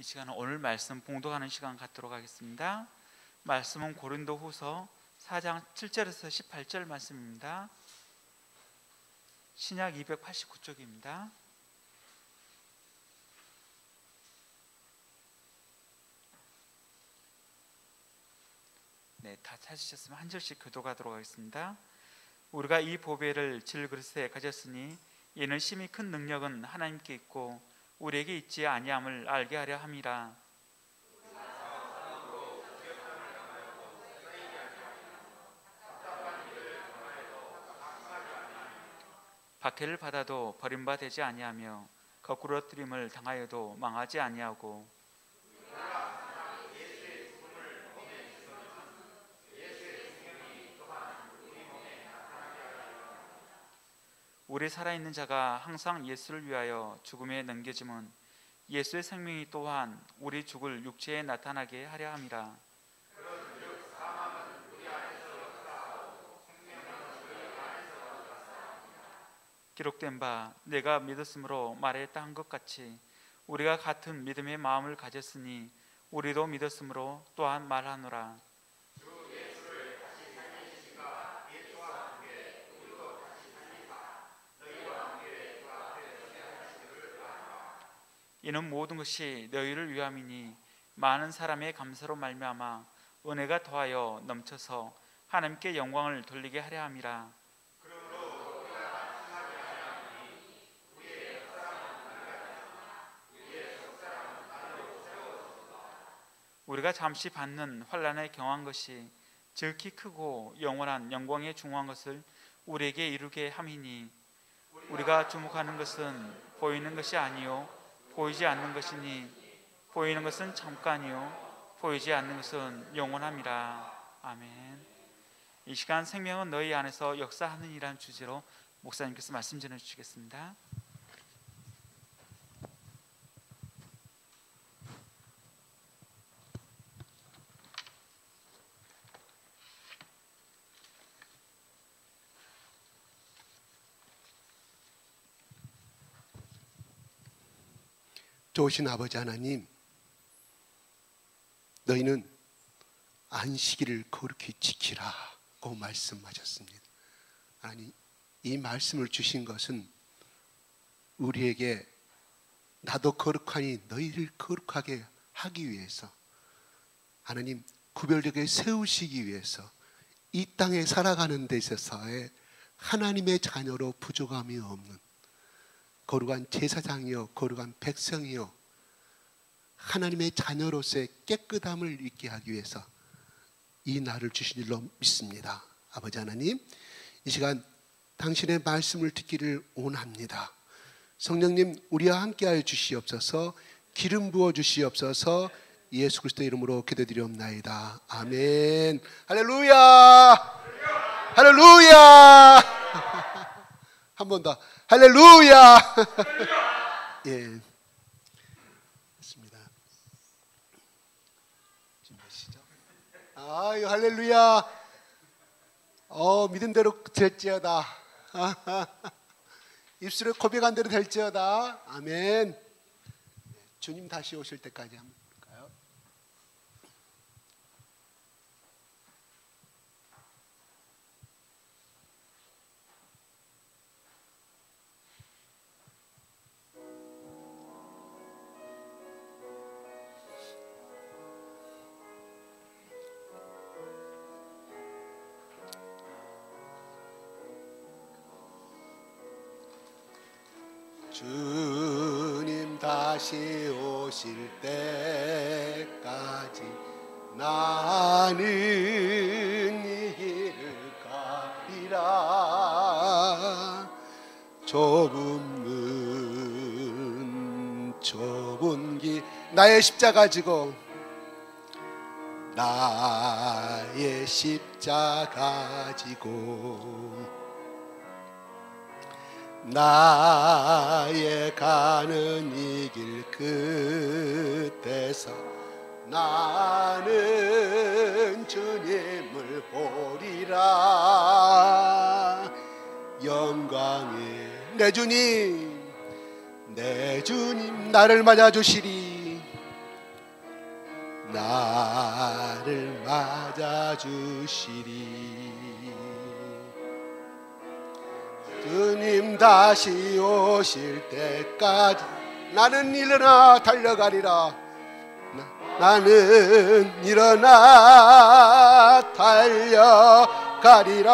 이 시간은 오늘 말씀 봉독하는 시간 갖도록 하겠습니다. 말씀은 고린도후서 4장 7절에서 18절 말씀입니다. 신약 289쪽입니다. 네, 다 찾으셨으면 한 절씩 교독하도록 하겠습니다. 우리가 이 보배를 질그릇에 가졌으니 이는 심히 큰 능력은 하나님께 있고 우리에게 있지 아니함을 알게 하려 함이라. 박해를 받아도 버림받지 아니하며 거꾸러뜨림을 당하여도 망하지 아니하고 우리 살아있는 자가 항상 예수를 위하여 죽음에 넘겨짐은 예수의 생명이 또한 우리 죽을 육체에 나타나게 하려 함이라. 기록된 바 내가 믿었으므로 말했다 한 것 같이 우리가 같은 믿음의 마음을 가졌으니 우리도 믿었으므로 또한 말하노라. 이는 모든 것이 너희를 위함이니 많은 사람의 감사로 말미암아 은혜가 더하여 넘쳐서 하나님께 영광을 돌리게 하려 함이라. 우리가 잠시 받는 환난에 경한 것이 즉히 크고 영원한 영광에 중한 것을 우리에게 이루게 함이니 우리가 주목하는 것은 보이는 것이 아니요 보이지 않는 것이니 보이는 것은 잠깐이요 보이지 않는 것은 영원함이라. 아멘. 이 시간 생명은 너희 안에서 역사하느니라는 주제로 목사님께서 말씀 전해주시겠습니다. 좋으신 아버지 하나님, 너희는 안식일을 거룩히 지키라고 말씀하셨습니다. 아니, 이 말씀을 주신 것은 우리에게 나도 거룩하니 너희를 거룩하게 하기 위해서, 하나님 구별되게 세우시기 위해서 이 땅에 살아가는 데 있어서의 하나님의 자녀로 부족함이 없는 거룩한 제사장이요 거룩한 백성이요 하나님의 자녀로서의 깨끗함을 있게 하기 위해서 이 날을 주신 줄로 믿습니다. 아버지 하나님, 이 시간 당신의 말씀을 듣기를 원합니다. 성령님, 우리와 함께하여 주시옵소서. 기름 부어 주시옵소서. 예수 그리스도 이름으로 기도드리옵나이다. 아멘. 할렐루야. 할렐루야. 한 번 더. 할렐루야. 예, 됐습니다. 준비하시죠. 아유, 할렐루야. 믿은 대로 될지어다. 입술에 고백한 대로 될지어다. 아멘. 주님 다시 오실 때까지 한번 볼까요? 주님 다시 오실 때까지 나는 이 길을 가리라. 좁은 길 나의 십자가 지고 나의 십자가 지고 나의 가는 이 길 끝에서 나는 주님을 보리라. 영광의 내 주님 나를 맞아주시리. 나를 맞아주시리. 주님 다시 오실 때까지 나는 일어나 달려가리라. 나는 일어나 달려가리라.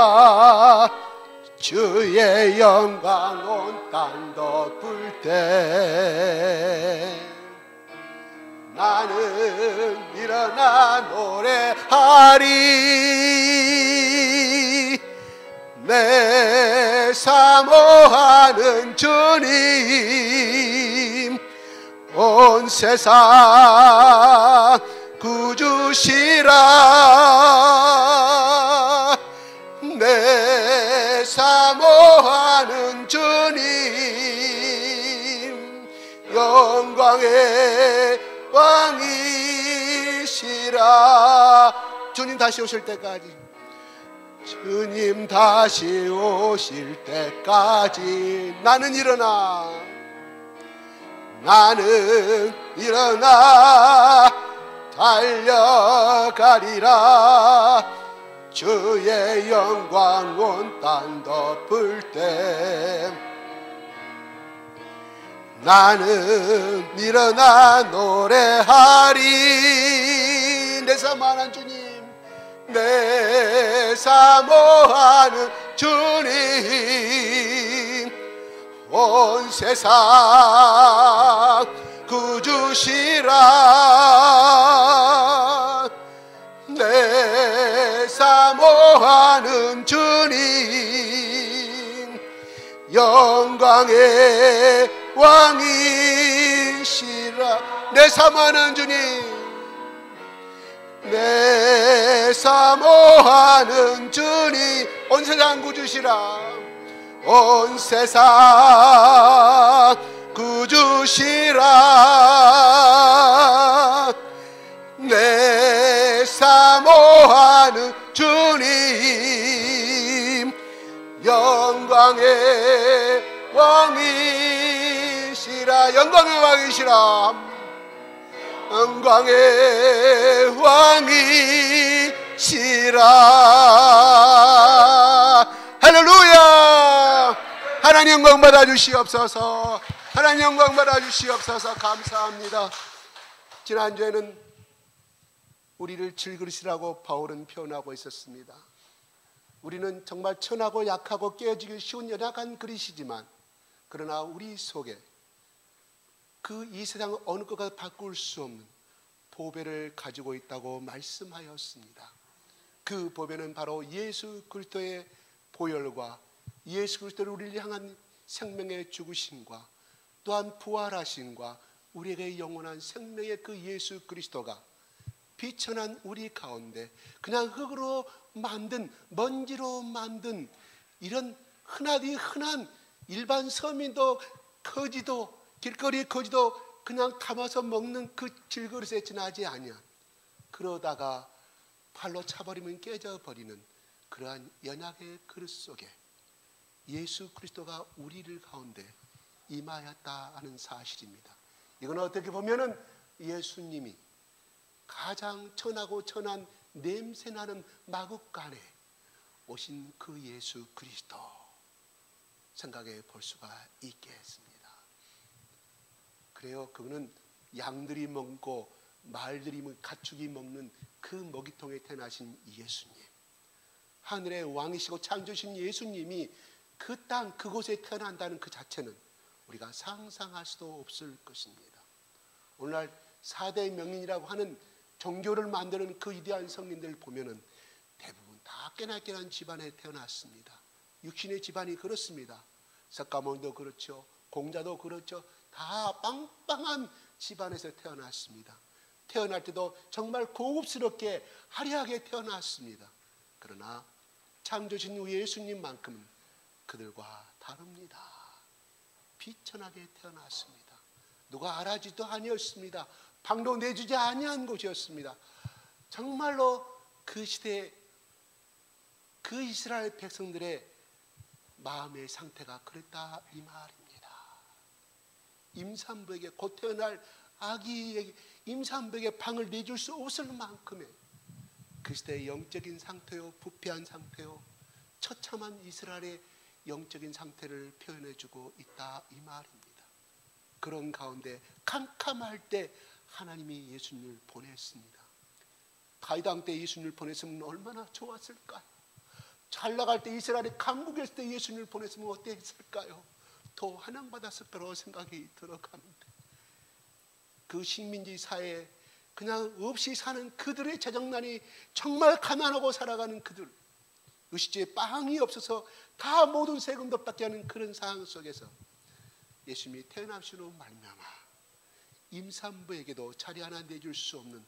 주의 영광 온 땅 덮을 때 나는 일어나 노래하리. 내 사모하는 주님 온 세상 구주시라. 내 사모하는 주님 영광의 왕이시라. 주님 다시 오실 때까지, 주님 다시 오실 때까지 나는 일어나 달려가리라. 주의 영광 온 땅 덮을 때 나는 일어나 노래하리. 내 사모하는 주님, 내 사모하는 주님 온 세상 구주시라. 내 사모하는 주님 영광의 왕이시라. 내 사모하는 주님, 내 사모하는 주님 온 세상 구주시라. 온 세상 구주시라. 내 사모하는 주님 영광의 왕이시라. 영광의 왕이시라. 영광의 왕이시라. 할렐루야. 하나님 영광 받아 주시옵소서. 하나님 영광 받아 주시옵소서. 감사합니다. 지난주에는 우리를 질그릇이라고 바울은 표현하고 있었습니다. 우리는 정말 천하고 약하고 깨어지기 쉬운 연약한 그릇이지만, 그러나 우리 속에 그 이 세상 어느 것과 바꿀 수 없는 보배를 가지고 있다고 말씀하였습니다. 그 보배는 바로 예수 그리스도의 보혈과 예수 그리스도를 우리를 향한 생명의 죽으심과 또한 부활하심과 우리에게 영원한 생명의 그 예수 그리스도가 비천한 우리 가운데 그냥 흙으로 만든, 먼지로 만든 이런 흔한 일반 서민도 거지도 길거리 거지도 그냥 담아서 먹는 그 질그릇에 지나지 아니야. 그러다가 팔로 차버리면 깨져버리는 그러한 연약의 그릇 속에 예수 그리스도가 우리를 가운데 임하였다 하는 사실입니다. 이건 어떻게 보면은 예수님이 가장 천하고 천한 냄새나는 마국간에 오신 그 예수 그리스도 생각해 볼 수가 있겠습니다. 그래요. 그분은 양들이 먹고 말들이 가축이 먹는 그 먹이통에 태어나신 예수님, 하늘의 왕이시고 창조신 예수님이 그 땅 그곳에 태어난다는 그 자체는 우리가 상상할 수도 없을 것입니다. 오늘날 4대 명인이라고 하는 종교를 만드는 그 위대한 성인들 보면은 대부분 다 깨나깨난 집안에 태어났습니다. 육신의 집안이 그렇습니다. 석가모니도 그렇죠. 공자도 그렇죠. 다 빵빵한 집안에서 태어났습니다. 태어날 때도 정말 고급스럽게 화려하게 태어났습니다. 그러나 창조신 예수님만큼은 그들과 다릅니다. 비천하게 태어났습니다. 누가 알아주지도 아니었습니다. 방도 내주지 아니한 곳이었습니다. 정말로 그 시대에 그 이스라엘 백성들의 마음의 상태가 그랬다 이 말입니다. 임산부에게 곧 태어날 아기 임산부에게 방을 내줄 수 없을 만큼의 그리스도의 영적인 상태요, 부패한 상태요, 처참한 이스라엘의 영적인 상태를 표현해주고 있다 이 말입니다. 그런 가운데 캄캄할 때 하나님이 예수님을 보냈습니다. 다윗 왕 때 예수님을 보냈으면 얼마나 좋았을까요? 잘 나갈 때 이스라엘이 강국했을 때 예수님을 보냈으면 어땠을까요? 더 환영받았을 거라고 생각이 들어가는데, 그 식민지 사회에 그냥 없이 사는 그들의 재정난이, 정말 가난하고 살아가는 그들, 의식주에 빵이 없어서 다 모든 세금도 받게 하는 그런 상황 속에서 예수님이 태어나시로 말미암아 임산부에게도 자리 하나 내줄 수 없는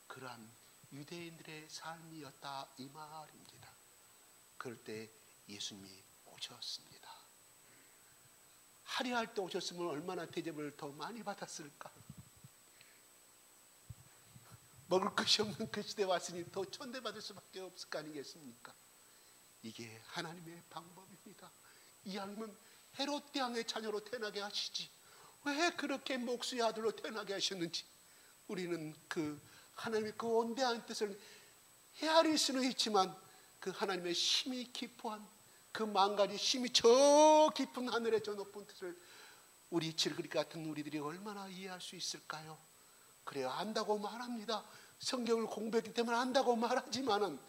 그러한 유대인들의 삶이었다 이 말입니다. 그럴 때 예수님이 오셨습니다. 할애할 때 오셨으면 얼마나 대접을 더 많이 받았을까. 먹을 것이 없는 그 시대에 왔으니 더 천대받을 수밖에 없을 거 아니겠습니까? 이게 하나님의 방법입니다. 이 하나님은 헤롯 대왕의 자녀로 태어나게 하시지 왜 그렇게 목수의 아들로 태어나게 하셨는지 우리는 그 하나님의 그 온대한 뜻을 헤아릴 수는 있지만 그 하나님의 심히 깊어한 그 만가지 심히 저 깊은 하늘의 저 높은 뜻을 우리 질그릇 같은 우리들이 얼마나 이해할 수 있을까요? 그래요, 안다고 말합니다. 성경을 공부했기 때문에 안다고 말하지만은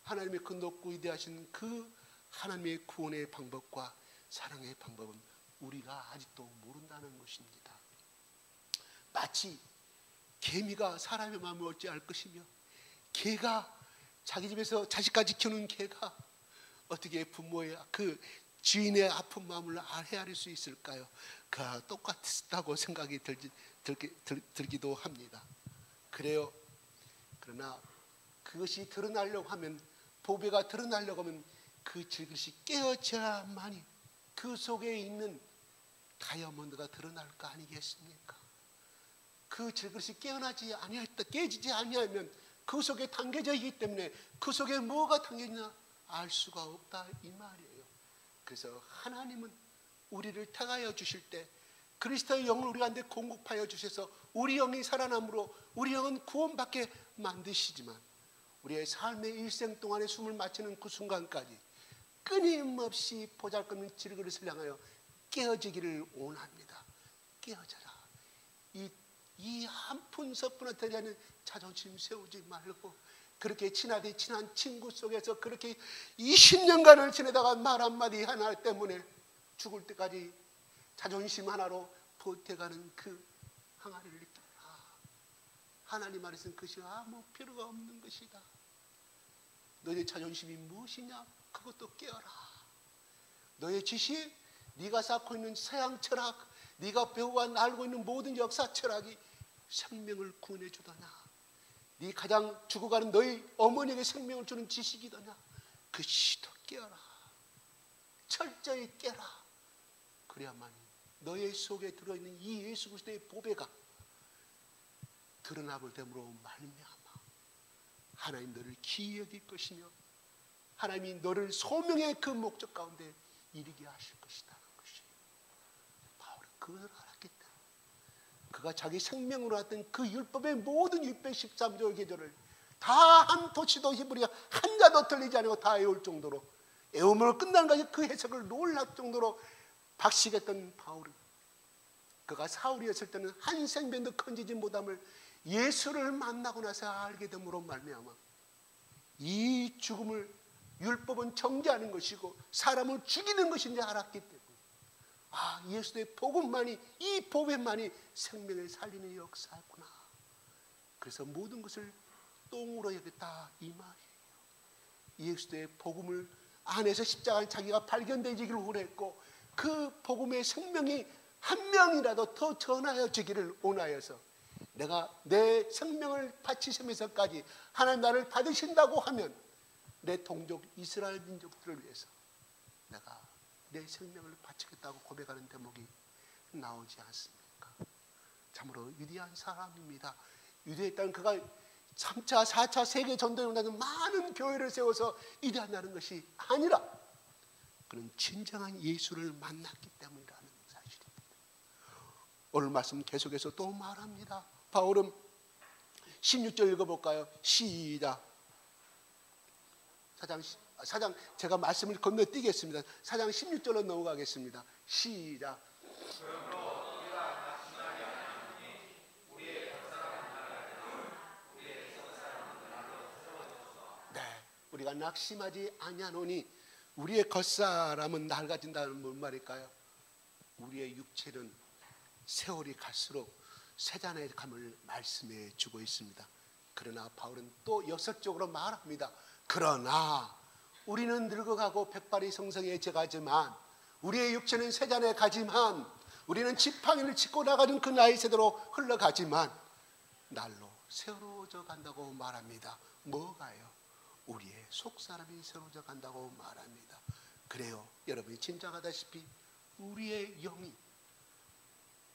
하나님의 그 높고 위대하신 그 하나님의 구원의 방법과 사랑의 방법은 우리가 아직도 모른다는 것입니다. 마치 개미가 사람의 마음을 어찌 알 것이며 개가 자기 집에서 자식까지 키우는 개가 어떻게 부모의 그 주인의 아픈 마음을 헤아릴 수 있을까요? 그와 똑같다고 생각이 들기도 합니다. 그래요. 그러나 그것이 드러나려고 하면, 보배가 드러나려고 하면 그 질그릇이 깨어져야만이 그 속에 있는 다이아몬드가 드러날 거 아니겠습니까? 그 질그릇이 깨어나지 아니하였다, 깨지지 아니하면 그 속에 담겨져 있기 때문에 그 속에 뭐가 담겨있나 알 수가 없다 이 말이에요. 그래서 하나님은 우리를 택하여 주실 때 그리스도의 영을 우리 가운데 공급하여 주셔서 우리 영이 살아남으로 우리 영은 구원받게 만드시지만 우리의 삶의 일생 동안에 숨을 마치는 그 순간까지 끊임없이 보잘것없는 질그릇을 향하여 깨어지기를 원합니다. 깨어져라. 이 한 푼 서푼에 대한 자존심 세우지 말고, 그렇게 친한 친구 속에서 그렇게 20년간을 지내다가 말 한마디 하나 때문에 죽을 때까지 자존심 하나로 버텨가는 그 항아리를 느껴라. 하나님 안에서는 그것이 아무 필요가 없는 것이다. 너의 자존심이 무엇이냐? 그것도 깨어라. 너의 지식, 네가 쌓고 있는 서양 철학, 네가 배우고 알고 있는 모든 역사 철학이 생명을 구원해 주더냐? 네 가장 죽어가는 너희 어머니에게 생명을 주는 지식이더냐? 그것이 더 깨어라. 철저히 깨라. 그래야만 너의 속에 들어있는 이 예수 그리스도의 보배가 드러나볼 됨으로 말미암아 하나님 너를 기이 여길 것이며 하나님이 너를 소명의 그 목적 가운데 이르게 하실 것이라는 것이에요. 바울은 그것을 알았기 때문에 그가 자기 생명으로 했던 그 율법의 모든 613조 계절을 다 한 도시도 히브리가 한 자도 틀리지 않고 다 외울 정도로, 애움으로 끝나는 것이 그 해석을 놀랄 정도로 박식했던 바울은, 그가 사울이었을 때는 한 생명도 건지지 못함을 예수를 만나고 나서 알게 됨으로 말미암아 이 죽음을 율법은 정죄하는 것이고 사람을 죽이는 것인지 알았기 때문에 예수의 복음만이, 이 복음만이 생명을 살리는 역사구나. 그래서 모든 것을 똥으로 여겼다 이 말이에요. 예수의 복음을 안에서 십자가에 자기가 발견되기를 원했고 그 복음의 생명이 한 명이라도 더 전하여지기를 원하여서 내가 내 생명을 바치시면서까지 하나님 나를 받으신다고 하면 내 동족 이스라엘 민족들을 위해서 내가 내 생명을 바치겠다고 고백하는 대목이 나오지 않습니까? 참으로 위대한 사람입니다. 위대의 땅 그가 3차, 4차 세계 전도에 온다는 많은 교회를 세워서 위대하다는 것이 아니라 그는 진정한 예수를 만났기 때문이라는 사실입니다. 오늘 말씀 계속해서 또 말합니다. 바울은 16절 읽어볼까요? 시작. 사장 제가 말씀을 건너뛰겠습니다. 4장 16절로 넘어가겠습니다. 시작. 네, 우리가 낙심하지 아니하노니 우리의 겉사람은 낡아진다는 뭔 말일까요? 우리의 육체는 세월이 갈수록 쇠잔의 감을 말씀해 주고 있습니다. 그러나 바울은 또 역설적으로 말합니다. 그러나 우리는 늙어가고 백발이 성성해져가지만 우리의 육체는 쇠잔에 가지만 우리는 지팡이를 짚고 나가는 그 나이 세대로 흘러가지만 날로 새로워져 간다고 말합니다. 뭐가요? 우리의 속사람이 새로워져 간다고 말합니다. 그래요, 여러분이 짐작하다시피 우리의 영이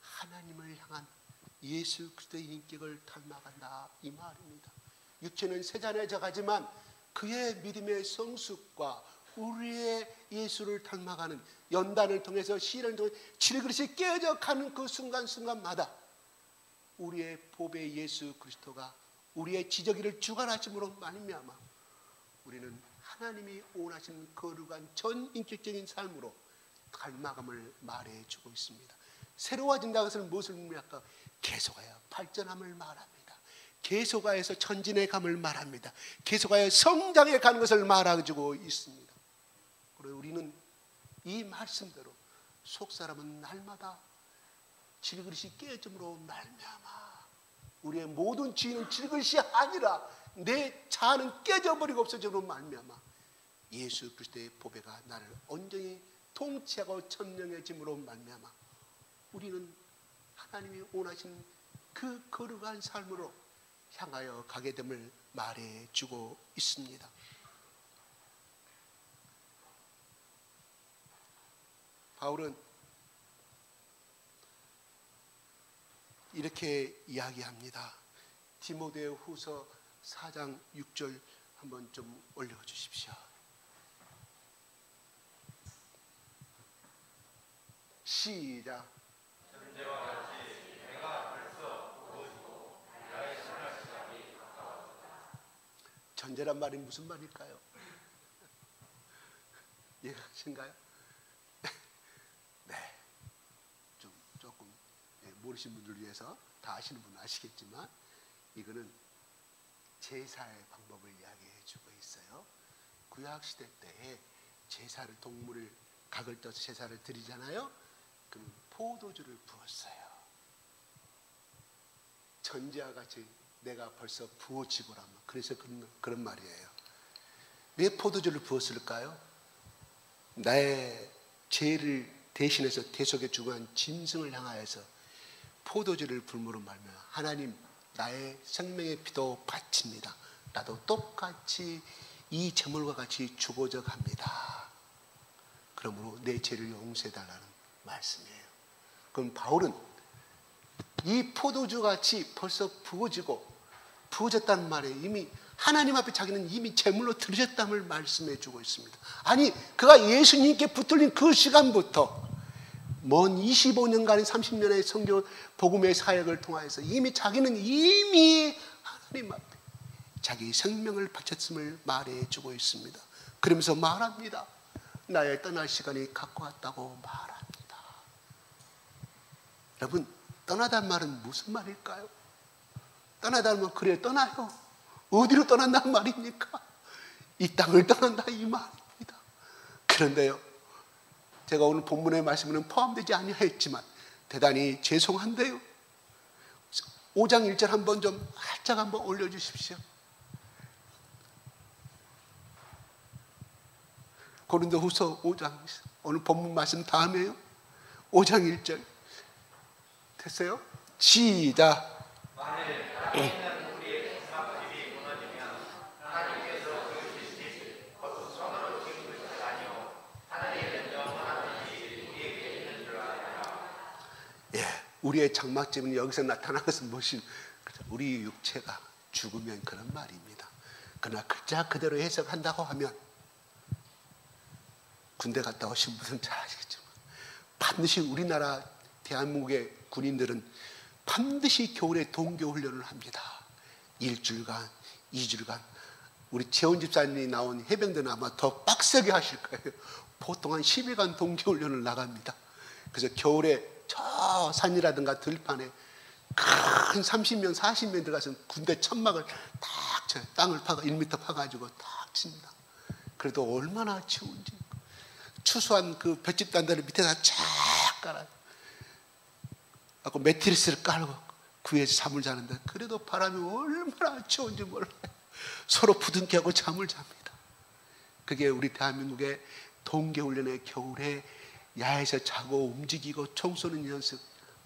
하나님을 향한 예수 그리스도의 인격을 닮아간다 이 말입니다. 육체는 쇠잔해져 가지만 그의 믿음의 성숙과 우리의 예수를 닮아가는 연단을 통해서 시련을 통해 질그릇이 깨져 가는 그 순간순간마다 우리의 보배 예수 그리스도가 우리의 지저귀를 주관하심으로 말미암아 우리는 하나님이 원하시는 거룩한 전인격적인 삶으로 닮아감을 말해주고 있습니다. 새로워진다는 것은 무엇을 의미할까? 계속하여 발전함을 말합니다. 계속하여서 전진의 감을 말합니다. 계속하여 성장해 가는 것을 말해주고 있습니다. 그리고 우리는 이 말씀대로 속사람은 날마다 질그릇이 깨짐으로 말미암아 우리의 모든 죄는 질그릇이 아니라 내 자아는 깨져버리고 없어짐으로 말미암아 예수 그리스도의 보배가 나를 온전히 통치하고 천명해짐으로 말미암아 우리는 하나님이 원하시는 그 거룩한 삶으로 향하여 가게 됨을 말해주고 있습니다. 바울은 이렇게 이야기합니다. 디모데 후서 4장 6절 한번 좀 올려주십시오. 시작. 전제란 말이 무슨 말일까요? 이해하신가요? 네, 조금 모르시는 분들을 위해서 다 아시는 분은 아시겠지만 이거는 제사의 방법을 이야기해 주고 있어요. 구약시대 때에 제사를 동물을 각을 떠서 제사를 드리잖아요. 그럼 포도주를 부었어요. 전제와 같이 내가 벌써 부어지고라. 그래서 그런 말이에요. 왜 포도주를 부었을까요? 나의 죄를 대신해서 대속해 주고 한 짐승을 향하여서 포도주를 불므로 말며 하나님 나의 생명의 피도 바칩니다. 나도 똑같이 이 제물과 같이 주고자 합니다. 그러므로 내 죄를 용서해달라는 말씀이에요. 그럼 바울은 이 포도주같이 벌써 부어졌다는 말에 이미 하나님 앞에 자기는 이미 제물로 드렸다는 말씀해 주고 있습니다. 아니 그가 예수님께 붙들린 그 시간부터 먼 25년간의 30년의 선교 복음의 사역을 통하여서 자기는 이미 하나님 앞에 자기 생명을 바쳤음을 말해 주고 있습니다. 그러면서 말합니다. 나의 떠날 시간이 갖고 왔다고 말합니다. 여러분 떠나다는 말은 무슨 말일까요? 떠나다는 말은 그래 떠나요. 어디로 떠난다는 말입니까? 이 땅을 떠난다 이 말입니다. 그런데요 제가 오늘 본문의 말씀에는 포함되지 아니하였지만 대단히 죄송한데요 5장 1절 한번 좀 살짝 한번 올려주십시오. 고린도후서 5장 오늘 본문 말씀 다음에요 5장 1절 됐어요? 시작. 우리의 장막집은 여기서 나타난 것은 무엇이 우리 육체가 죽으면 그런 말입니다. 그러나 글자 그대로 해석한다고 하면 군대 갔다 오신 분은 잘 아시겠지만 반드시 우리나라 대한민국의 군인들은 반드시 겨울에 동계훈련을 합니다. 일주일간, 2주일간. 우리 재원 집사님이 나온 해병대는 아마 더 빡세게 하실 거예요. 보통 한 10일간 동계훈련을 나갑니다. 그래서 겨울에 저 산이라든가 들판에 큰 30명, 40명 들어가서 군대 천막을 딱 쳐요. 땅을 파가 1m 파가지고 딱 칩니다. 그래도 얼마나 추운지. 추수한 그 볏짚 단단을 밑에다 쫙 깔아요. 그리고 매트리스를 깔고 구해서 잠을 자는데 그래도 바람이 얼마나 추운지 몰라요. 서로 부둥켜하고 잠을 잡니다. 그게 우리 대한민국의 동계훈련의 겨울에 야에서 자고 움직이고 총 쏘는 연습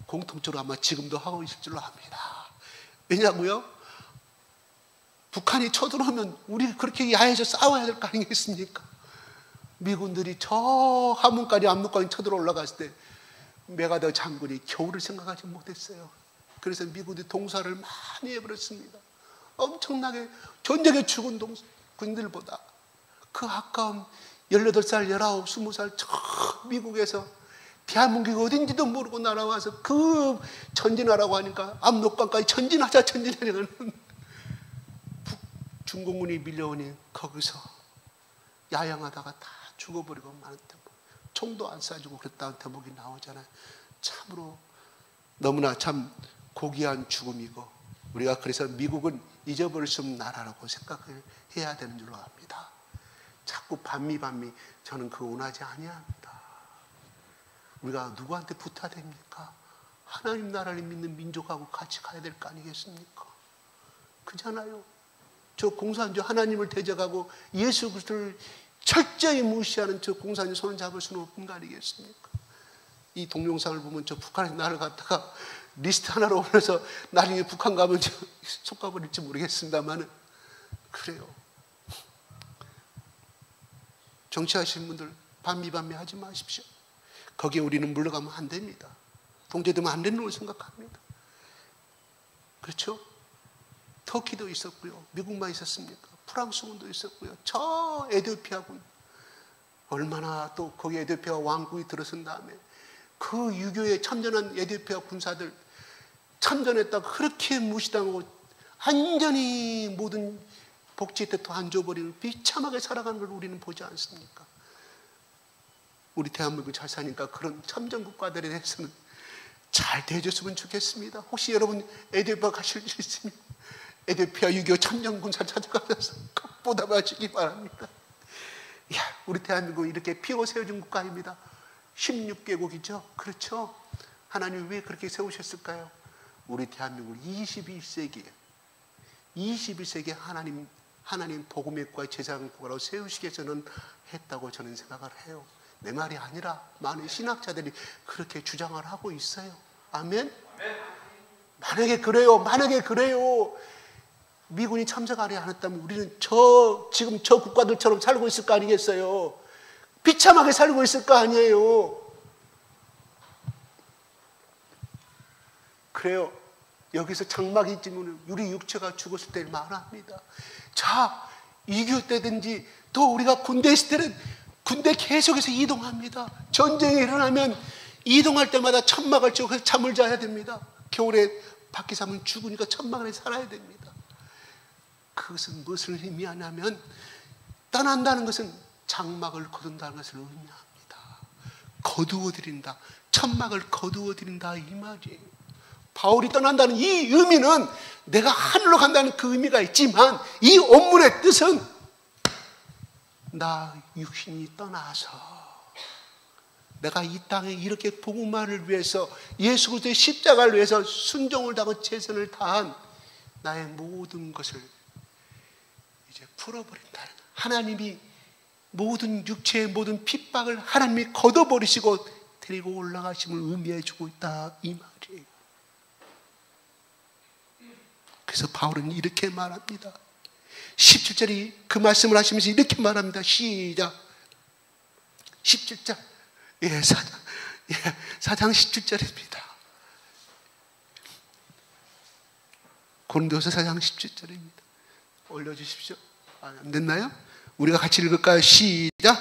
공통적으로 아마 지금도 하고 있을 줄로 압니다. 왜냐고요? 북한이 쳐들어오면 우리 그렇게 야에서 싸워야 될 거 아니겠습니까? 미군들이 저 함흥까지 압록강에 쳐들어 올라갔을 때 메가더 장군이 겨울을 생각하지 못했어요. 그래서 미군이 동사를 많이 해버렸습니다. 엄청나게 전쟁에 죽은 군인들보다 그 아까운 18살, 19, 20살 저 미국에서 대한민국이 어딘지도 모르고 날아와서 그 전진하라고 하니까 압록강까지 전진하자는 중공군이 밀려오니 거기서 야영하다가 다 죽어버리고 많은 대목, 총도 안 쏴주고 그랬다는 대목이 나오잖아요. 참으로 너무나 참 고귀한 죽음이고 우리가 그래서 미국은 잊어버릴 수 없는 나라라고 생각을 해야 되는 줄로 압니다. 자꾸 반미 저는 그거 원하지 아니합니다. 우리가 누구한테 붙어야 됩니까? 하나님 나라를 믿는 민족하고 같이 가야 될 거 아니겠습니까? 그잖아요. 저 공산주 하나님을 대적하고 예수 그리스도를 철저히 무시하는 저 공산주 손을 잡을 수는 없는 거 아니겠습니까? 이 동영상을 보면 저 북한에 나를 갖다가 리스트 하나로 올려서 나중에 북한 가면 속가버릴지 모르겠습니다만 그래요. 정치하시는 분들 반미 하지 마십시오. 거기에 우리는 물러가면 안 됩니다. 동조되면 안 되는 걸 생각합니다. 그렇죠? 터키도 있었고요. 미국만 있었습니까? 프랑스군도 있었고요. 저 에티오피아군 얼마나 또 거기 에티오피아 왕국이 들어선 다음에 그 유교에 참전한 에티오피아 군사들 참전했다가 그렇게 무시당하고 완전히 모든 복지 혜택도 안 줘버리는 비참하게 살아가는 걸 우리는 보지 않습니까? 우리 대한민국 잘 사니까 그런 참전 국가들에 대해서는 잘 대해줬으면 좋겠습니다. 혹시 여러분 에티오피아 가실 일 있으면 에티오피아 유교 참전 군사 찾아가셔서 꼭 보답하시기 바랍니다. 야, 우리 대한민국 이렇게 피고 세워진 국가입니다. 16개국이죠. 그렇죠? 하나님 왜 그렇게 세우셨을까요? 우리 대한민국 21세기에 하나님 복음의 국가, 제사장 국가로 세우시기 위해서는 했다고 저는 생각을 해요. 내 말이 아니라 많은 신학자들이 그렇게 주장을 하고 있어요. 아멘? 만약에 그래요. 미군이 참석하려 안 했다면 우리는 지금 저 국가들처럼 살고 있을 거 아니겠어요? 비참하게 살고 있을 거 아니에요? 그래요. 여기서 장막이 있지만 우리 육체가 죽었을 때 말합니다. 자, 2.25 때든지 또 우리가 군대 있을 때는 군대 계속해서 이동합니다. 전쟁이 일어나면 이동할 때마다 천막을 치고 잠을 자야 됩니다. 겨울에 밖에 자면 죽으니까 천막 안에 살아야 됩니다. 그것은 무엇을 의미하냐면 떠난다는 것은 장막을 거둔다는 것을 의미합니다. 거두어드린다. 천막을 거두어드린다 이 말이에요. 바울이 떠난다는 이 의미는 내가 하늘로 간다는 그 의미가 있지만 이 원문의 뜻은 나 육신이 떠나서 내가 이 땅에 이렇게 복음화를 위해서 예수 그리스도의 십자가를 위해서 순종을 다하고 최선을 다한 나의 모든 것을 이제 풀어버린다는, 하나님이 모든 육체의 모든 핍박을 하나님이 걷어버리시고 데리고 올라가심을 의미해주고 있다 이 말이에요. 그래서 바울은 이렇게 말합니다. 17절이 그 말씀을 하시면서 이렇게 말합니다. 시작. 17절. 사장 17절입니다. 고린도서 4장 17절입니다. 올려주십시오. 안 됐나요? 우리가 같이 읽을까요? 시작.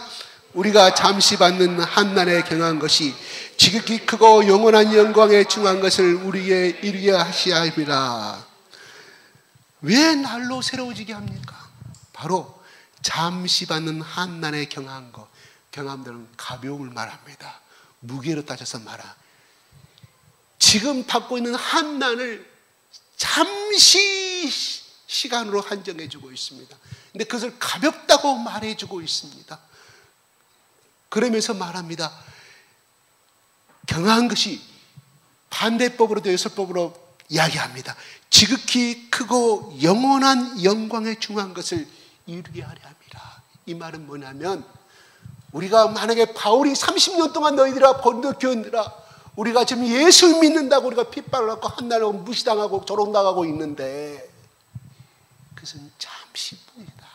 우리가 잠시 받는 한난에 경한 것이 지극히 크고 영원한 영광에 중한 것을 우리에게 이루게 하시야 합니다. 왜 날로 새로워지게 합니까? 바로 잠시 받는 한난에 경한 것. 경함들은 가벼움을 말합니다. 무게로 따져서 말하. 지금 받고 있는 한난을 잠시 시간으로 한정해 주고 있습니다. 근데 그것을 가볍다고 말해 주고 있습니다. 그러면서 말합니다. 경한 것이 반대법으로도 요설법으로 이야기합니다. 지극히 크고 영원한 영광에 중한 것을 이루게 하려 합니다. 이 말은 뭐냐면 우리가 만약에 바울이 30년 동안 너희들아 고린도 교인들아 우리가 지금 예수 믿는다고 우리가 핍박을 받고 한날로 무시당하고 조롱당하고 있는데 그것은 잠시뿐이다.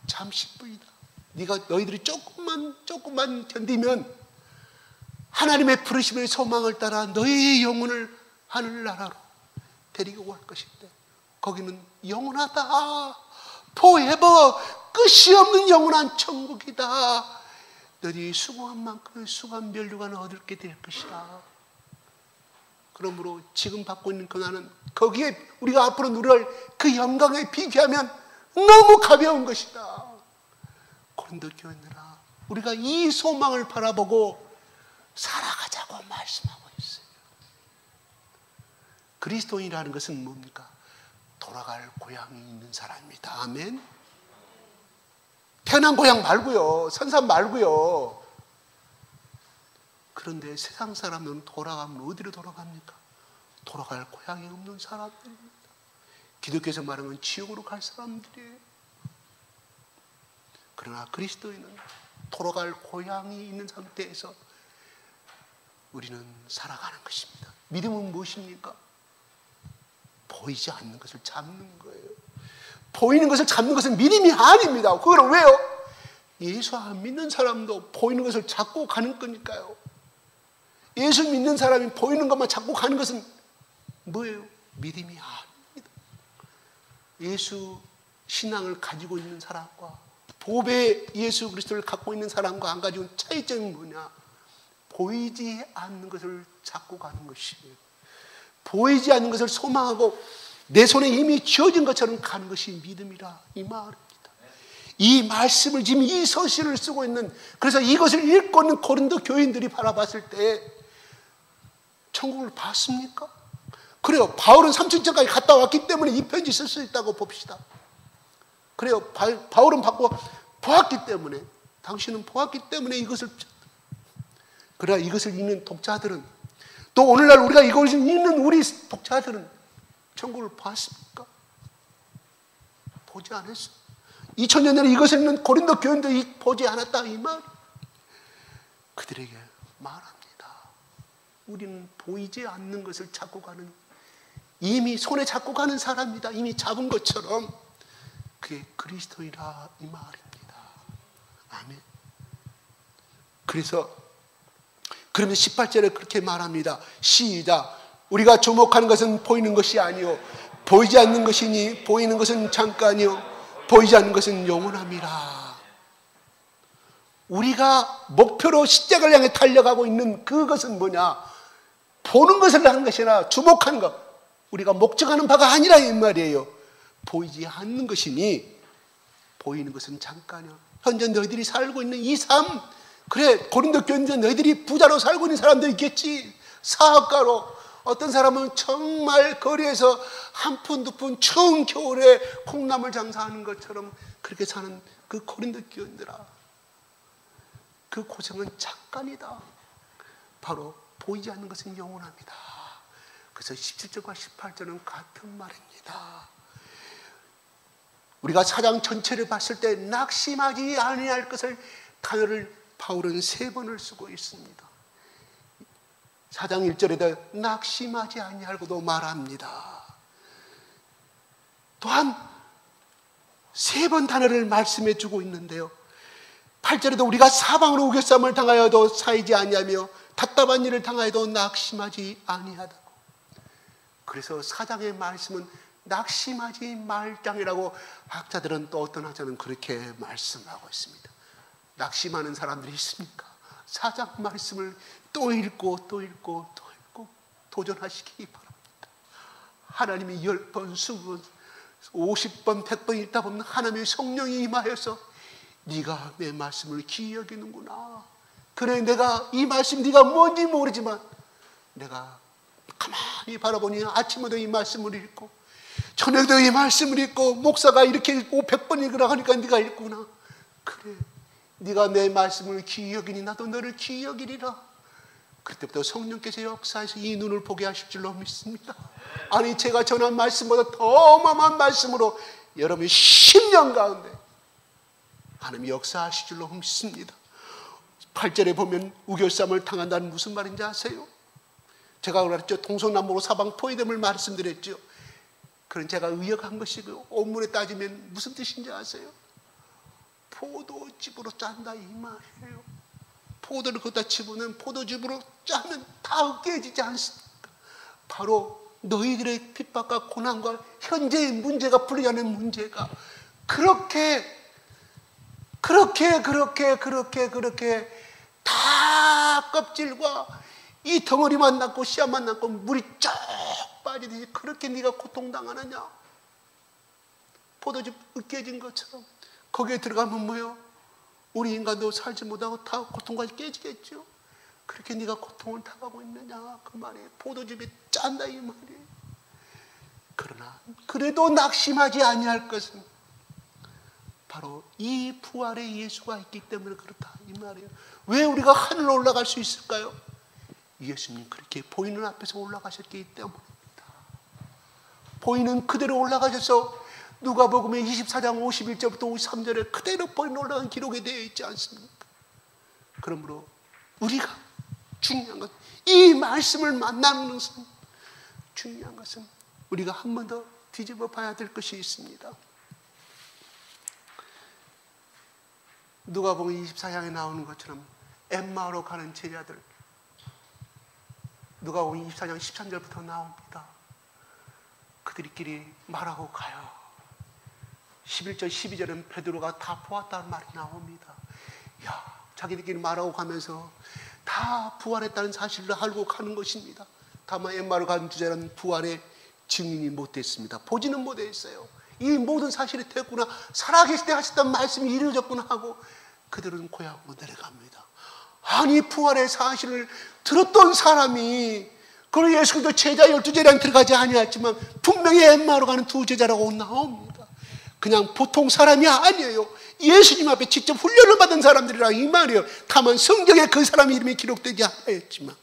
잠시뿐이다. 너희들이 조금만 견디면 하나님의 부르심의 소망을 따라 너희의 영혼을 하늘나라로 데리고 갈 것인데 거기는 영원하다. forever 끝이 없는 영원한 천국이다. 너희 수고한 만큼의 수고한 멸류관을 얻게 될 것이다. 그러므로 지금 받고 있는 고난은 거기에 우리가 앞으로 누릴 그 영광에 비교하면 너무 가벼운 것이다. 고린도 교인들아, 우리가 이 소망을 바라보고 살아가자고 말씀하고 있어요. 그리스도인이라는 것은 뭡니까? 돌아갈 고향이 있는 사람입니다. 아멘. 태어난 고향 말고요, 선산 말고요. 그런데 세상 사람은 돌아가면 어디로 돌아갑니까? 돌아갈 고향이 없는 사람들입니다. 기독교에서 말하면 지옥으로 갈 사람들이에요. 그러나 그리스도인은 돌아갈 고향이 있는 상태에서 우리는 살아가는 것입니다. 믿음은 무엇입니까? 보이지 않는 것을 잡는 거예요. 보이는 것을 잡는 것은 믿음이 아닙니다. 그걸 왜요? 예수 안 믿는 사람도 보이는 것을 잡고 가는 거니까요. 예수 믿는 사람이 보이는 것만 잡고 가는 것은 뭐예요? 믿음이 아닙니다. 예수 신앙을 가지고 있는 사람과 보배 예수 그리스도를 갖고 있는 사람과 안 가지고 있는 차이점이 뭐냐? 보이지 않는 것을 잡고 가는 것이에요. 보이지 않는 것을 소망하고 내 손에 이미 쥐어진 것처럼 가는 것이 믿음이라 이 말입니다. 이 말씀을 지금 이 서신을 쓰고 있는, 그래서 이것을 읽고 있는 고린도 교인들이 바라봤을 때 천국을 봤습니까? 그래요. 바울은 3000전까지 갔다 왔기 때문에 이 편지 쓸 수 있다고 봅시다. 그래요. 바울은 보았기 때문에, 당신은 보았기 때문에 이것을, 그래야 이것을 읽는 독자들은, 또 오늘날 우리가 이것을 읽는 우리 독자들은 천국을 봤습니까? 보지 않았어. 2000년 전에 이것을 읽는 고린도 교인들이 보지 않았다 이 말. 그들에게 말합니다. 우리는 보이지 않는 것을 잡고 가는, 이미 손에 잡고 가는 사람이다. 이미 잡은 것처럼 그게 그리스도이라 이 말입니다. 아멘. 그러면서 18절에 그렇게 말합니다. 시작. 우리가 주목하는 것은 보이는 것이 아니요 보이지 않는 것이니 보이는 것은 잠깐이요 보이지 않는 것은 영원함이라. 우리가 목표로 십자가를 향해 달려가고 있는 그것은 뭐냐? 보는 것을 하는 것이 아니라 주목하는 것, 우리가 목적하는 바가 아니라 이 말이에요. 보이지 않는 것이니 보이는 것은 잠깐이요. 현재 너희들이 살고 있는 이 삶, 그래 고린도 교인들 너희들이 부자로 살고 있는 사람도 있겠지. 사업가로, 어떤 사람은 정말 거리에서 한 푼 두 푼 추운 겨울에 콩나물 장사하는 것처럼 그렇게 사는 그 고린도 교인들아, 그 고생은 잠깐이다. 바로 보이지 않는 것은 영원합니다. 그래서 17절과 18절은 같은 말입니다. 우리가 사장 전체를 봤을 때 낙심하지 아니할 것을 단어를 바울은 3번을 쓰고 있습니다. 4장 1절에도 낙심하지 아니하고도 말합니다. 또한 3번 단어를 말씀해 주고 있는데요. 8절에도 우리가 사방으로 우겨쌈을 당하여도 사이지 아니하며 답답한 일을 당하여도 낙심하지 아니하다고. 그래서 4장의 말씀은 낙심하지 말장이라고 학자들은, 또 어떤 학자는 그렇게 말씀하고 있습니다. 낙심하는 사람들이 있습니까? 4장 말씀을 또 읽고 또 읽고 또 읽고 도전하시기 바랍니다. 하나님이 10번, 20번, 50번, 100번 읽다 보면 하나님의 성령이 임하여서 네가 내 말씀을 귀히 여기는구나. 그래, 내가 이 말씀 네가 뭔지 모르지만 내가 가만히 바라보니 아침에도 이 말씀을 읽고 저녁에도 이 말씀을 읽고 목사가 이렇게 읽고 100번 읽으라 하니까 네가 읽구나. 그래, 네가 내 말씀을 귀히 여기니 나도 너를 귀히 여기리라. 그때부터 성령께서 역사해서 이 눈을 보게 하실 줄로 믿습니다. 아니, 제가 전한 말씀보다 더 어마어마한 말씀으로 여러분의 10년 가운데 하나님이 역사하실 줄로 믿습니다. 8절에 보면 우겨쌈을 당한다는 무슨 말인지 아세요? 제가 그랬죠. 동서남북으로 사방 포위됨을 말씀드렸죠. 그런 제가 의역한 것이고요. 원문에 따지면 무슨 뜻인지 아세요? 포도즙으로 짠다 이 말이에요. 포도를 거기다 집으면 포도즙으로 짜면 다 깨지지 않습니까? 바로 너희들의 핍박과 고난과 현재의 문제가 풀리지 않는 문제가 그렇게 다 껍질과 이 덩어리만 남고 씨앗만 남고 물이 쫙 빠지듯이 그렇게 네가 고통당하느냐? 포도즙 으깨진 것처럼 거기에 들어가면 뭐요? 우리 인간도 살지 못하고 다 고통까지 깨지겠죠. 그렇게 네가 고통을 당하고 있느냐 그 말이에요. 포도즙이 짠다 이 말이에요. 그러나 그래도 낙심하지 아니할 것은 바로 이 부활의 예수가 있기 때문에 그렇다 이 말이에요. 왜 우리가 하늘로 올라갈 수 있을까요? 예수님 그렇게 보이는 앞에서 올라가셨기 때문입니다. 보이는 그대로 올라가셔서 누가복음의 24장 51절부터 53절에 그대로 보이는 올라간 기록이 되어 있지 않습니까? 그러므로 우리가 중요한 것은 이 말씀을 만나는 것은 중요한 것은 우리가 한 번 더 뒤집어 봐야 될 것이 있습니다. 누가복음 24장에 나오는 것처럼 엠마오로 가는 제자들, 누가복음 24장 13절부터 나옵니다. 그들끼리 말하고 가요. 11절 12절은 베드로가 다 보았다는 말이 나옵니다. 야, 자기들끼리 말하고 가면서 다 부활했다는 사실을 알고 가는 것입니다. 다만 엠마오로 간 제자는 부활의 증인이 못됐습니다. 보지는 못했어요. 이 모든 사실이 됐구나, 살아계실 때 하셨던 말씀이 이루어졌구나 하고 그들은 고향으로 내려갑니다. 아니, 부활의 사실을 들었던 사람이 그걸 예수님도 제자 12제자는 들어가지 아니했지만 분명히 엠마오로 가는 두 제자라고 나옵니다. 그냥 보통 사람이 아니에요. 예수님 앞에 직접 훈련을 받은 사람들이라 이 말이에요. 다만 성경에 그 사람 이름이 기록되지 않았지만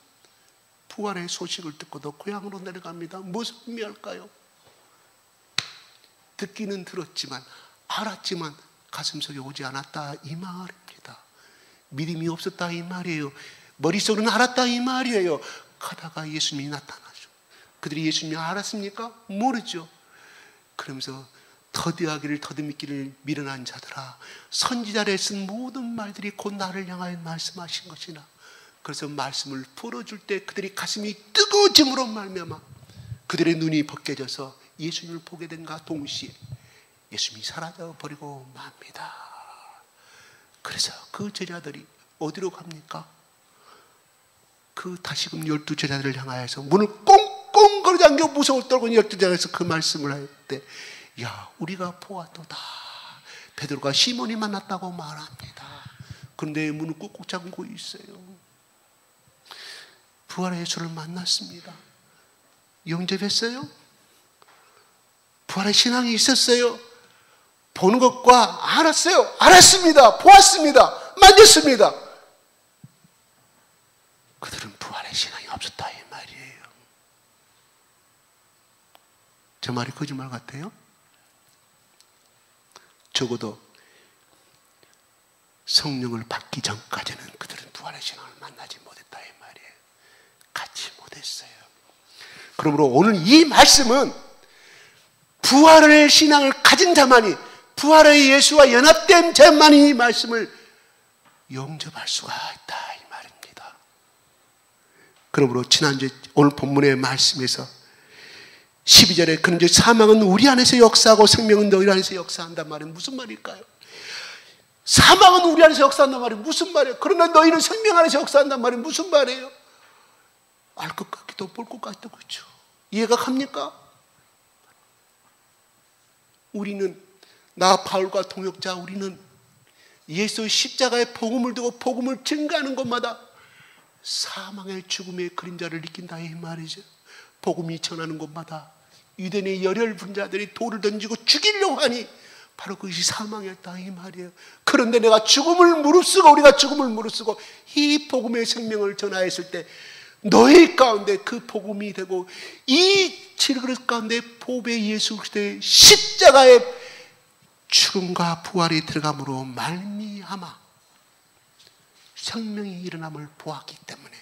부활의 소식을 듣고도 고향으로 내려갑니다. 무슨 의미할까요? 듣기는 들었지만 알았지만 가슴속에 오지 않았다 이 말입니다. 믿음이 없었다 이 말이에요. 머릿속으로는 알았다 이 말이에요. 가다가 예수님이 나타나죠. 그들이 예수님을 알았습니까? 모르죠. 그러면서 더디하기를 더듬기를 미련한 자들아, 선지자를 쓴 모든 말들이 곧 나를 향하여 말씀하신 것이나. 그래서 말씀을 풀어줄 때 그들이 가슴이 뜨거워짐으로 말미암아 그들의 눈이 벗겨져서 예수님을 보게 된가 동시에 예수님이 사라져버리고 맙니다. 그래서 그 제자들이 어디로 갑니까? 그 다시금 12제자들을 향하여서 문을 꽁꽁 걸어 잠겨 무서워 떨고 12제자에서 그 말씀을 할 때, 야, 우리가 보았도다. 베드로가 시몬이 만났다고 말합니다. 그런데 문을 꾹꾹 잠그고 있어요. 부활의 예수를 만났습니다. 영접했어요? 부활의 신앙이 있었어요? 보는 것과 알았어요? 알았습니다. 보았습니다. 만졌습니다. 그들은 부활의 신앙이 없었다 이 말이에요. 저 말이 거짓말 같아요? 적어도 성령을 받기 전까지는 그들은 부활의 신앙을 만나지 못했다 이 말이에요. 갖지 못했어요. 그러므로 오늘 이 말씀은 부활의 신앙을 가진 자만이, 부활의 예수와 연합된 자만이 이 말씀을 영접할 수가 있다 이 말입니다. 그러므로 지난주 오늘 본문의 말씀에서 12절에 그런즉 사망은 우리 안에서 역사하고 생명은 너희 안에서 역사한단 말은 무슨 말일까요? 사망은 우리 안에서 역사한단 말이에요. 무슨 말이에요? 그러나 너희는 생명 안에서 역사한단 말이에요. 무슨 말이에요? 알 것 같기도 볼 것 같기도 그렇죠. 이해가 갑니까? 우리는, 나 바울과 동역자, 우리는 예수의 십자가의 복음을 두고 복음을 증거하는 것마다 사망의 죽음의 그림자를 느낀다 이 말이죠. 복음이 전하는 곳마다 유대인의 열혈 분자들이 돌을 던지고 죽이려고 하니 바로 그것이 사망이었다 이 말이에요. 그런데 내가 죽음을 무릅쓰고, 우리가 죽음을 무릅쓰고 이 복음의 생명을 전하였을 때 너희 가운데 그 복음이 되고 이 질그릇 가운데 보배 예수 그리스도의 십자가의 죽음과 부활이 들어감으로 말미암아 생명이 일어남을 보았기 때문에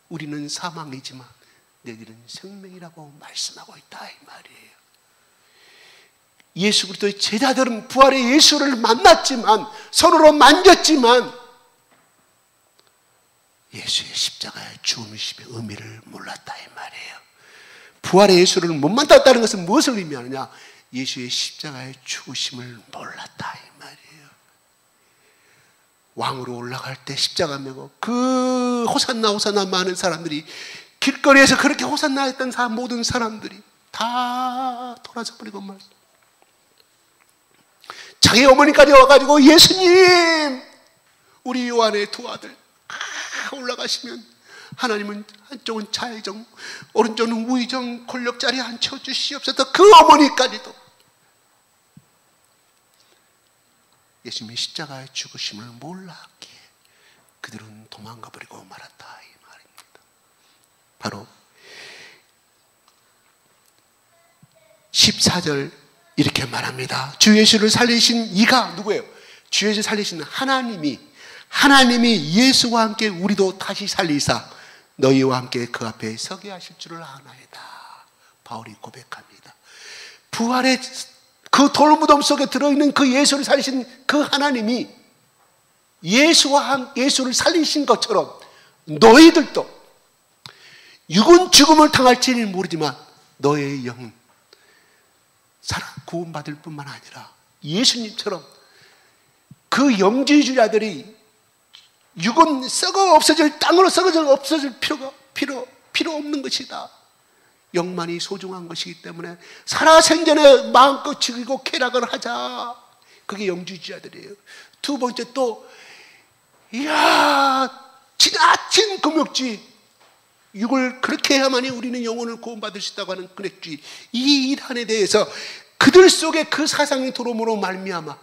우리는 사망이지만 너희들은 생명이라고 말씀하고 있다 이 말이에요. 예수 그리스도의 제자들은 부활의 예수를 만났지만, 서로로 만졌지만 예수의 십자가의 죽음의 의미를 몰랐다 이 말이에요. 부활의 예수를 못 만났다는 것은 무엇을 의미하느냐? 예수의 십자가의 죽으심을 몰랐다 이 말이에요. 왕으로 올라갈 때 십자가 메고 그 호산나 호산나 많은 사람들이, 길거리에서 그렇게 호산나 했던 모든 사람들이 다 돌아서 버리고 말씀. 자기 어머니까지 와가지고 예수님, 우리 요한의 두 아들 올라가시면 하나님은 한쪽은 좌의정, 오른쪽은 우의정 권력 자리에 앉혀주시옵소서. 그 어머니까지도 예수님의 십자가의 죽으심을 몰랐기에 그들은 도망가 버리고 말았다 이 말입니다. 바로 14절 이렇게 말합니다. 주 예수를 살리신 이가 누구예요? 주 예수를 살리신 하나님이 예수와 함께 우리도 다시 살리사 너희와 함께 그 앞에 서게 하실 줄을 아나이다. 바울이 고백합니다. 부활의 그 돌무덤 속에 들어있는 그 예수를 살리신 그 하나님이 예수를 살리신 것처럼 너희들도 육은 죽음을 당할지는 모르지만 너의 영은 구원받을 뿐만 아니라 예수님처럼 그 영지주자들이 육은 썩어 없어질, 땅으로 썩어져 없어질 필요 없는 것이다. 영만이 소중한 것이기 때문에 살아생전에 마음껏 즐기고 쾌락을 하자. 그게 영지주자들이에요. 두 번째 또, 지나친 금욕주의, 육을 그렇게 해야만이 우리는 영혼을 구원받을 수 있다고 하는 금욕주의, 이 이단에 대해서 그들 속에 그 사상이 들어옴으로 말미암아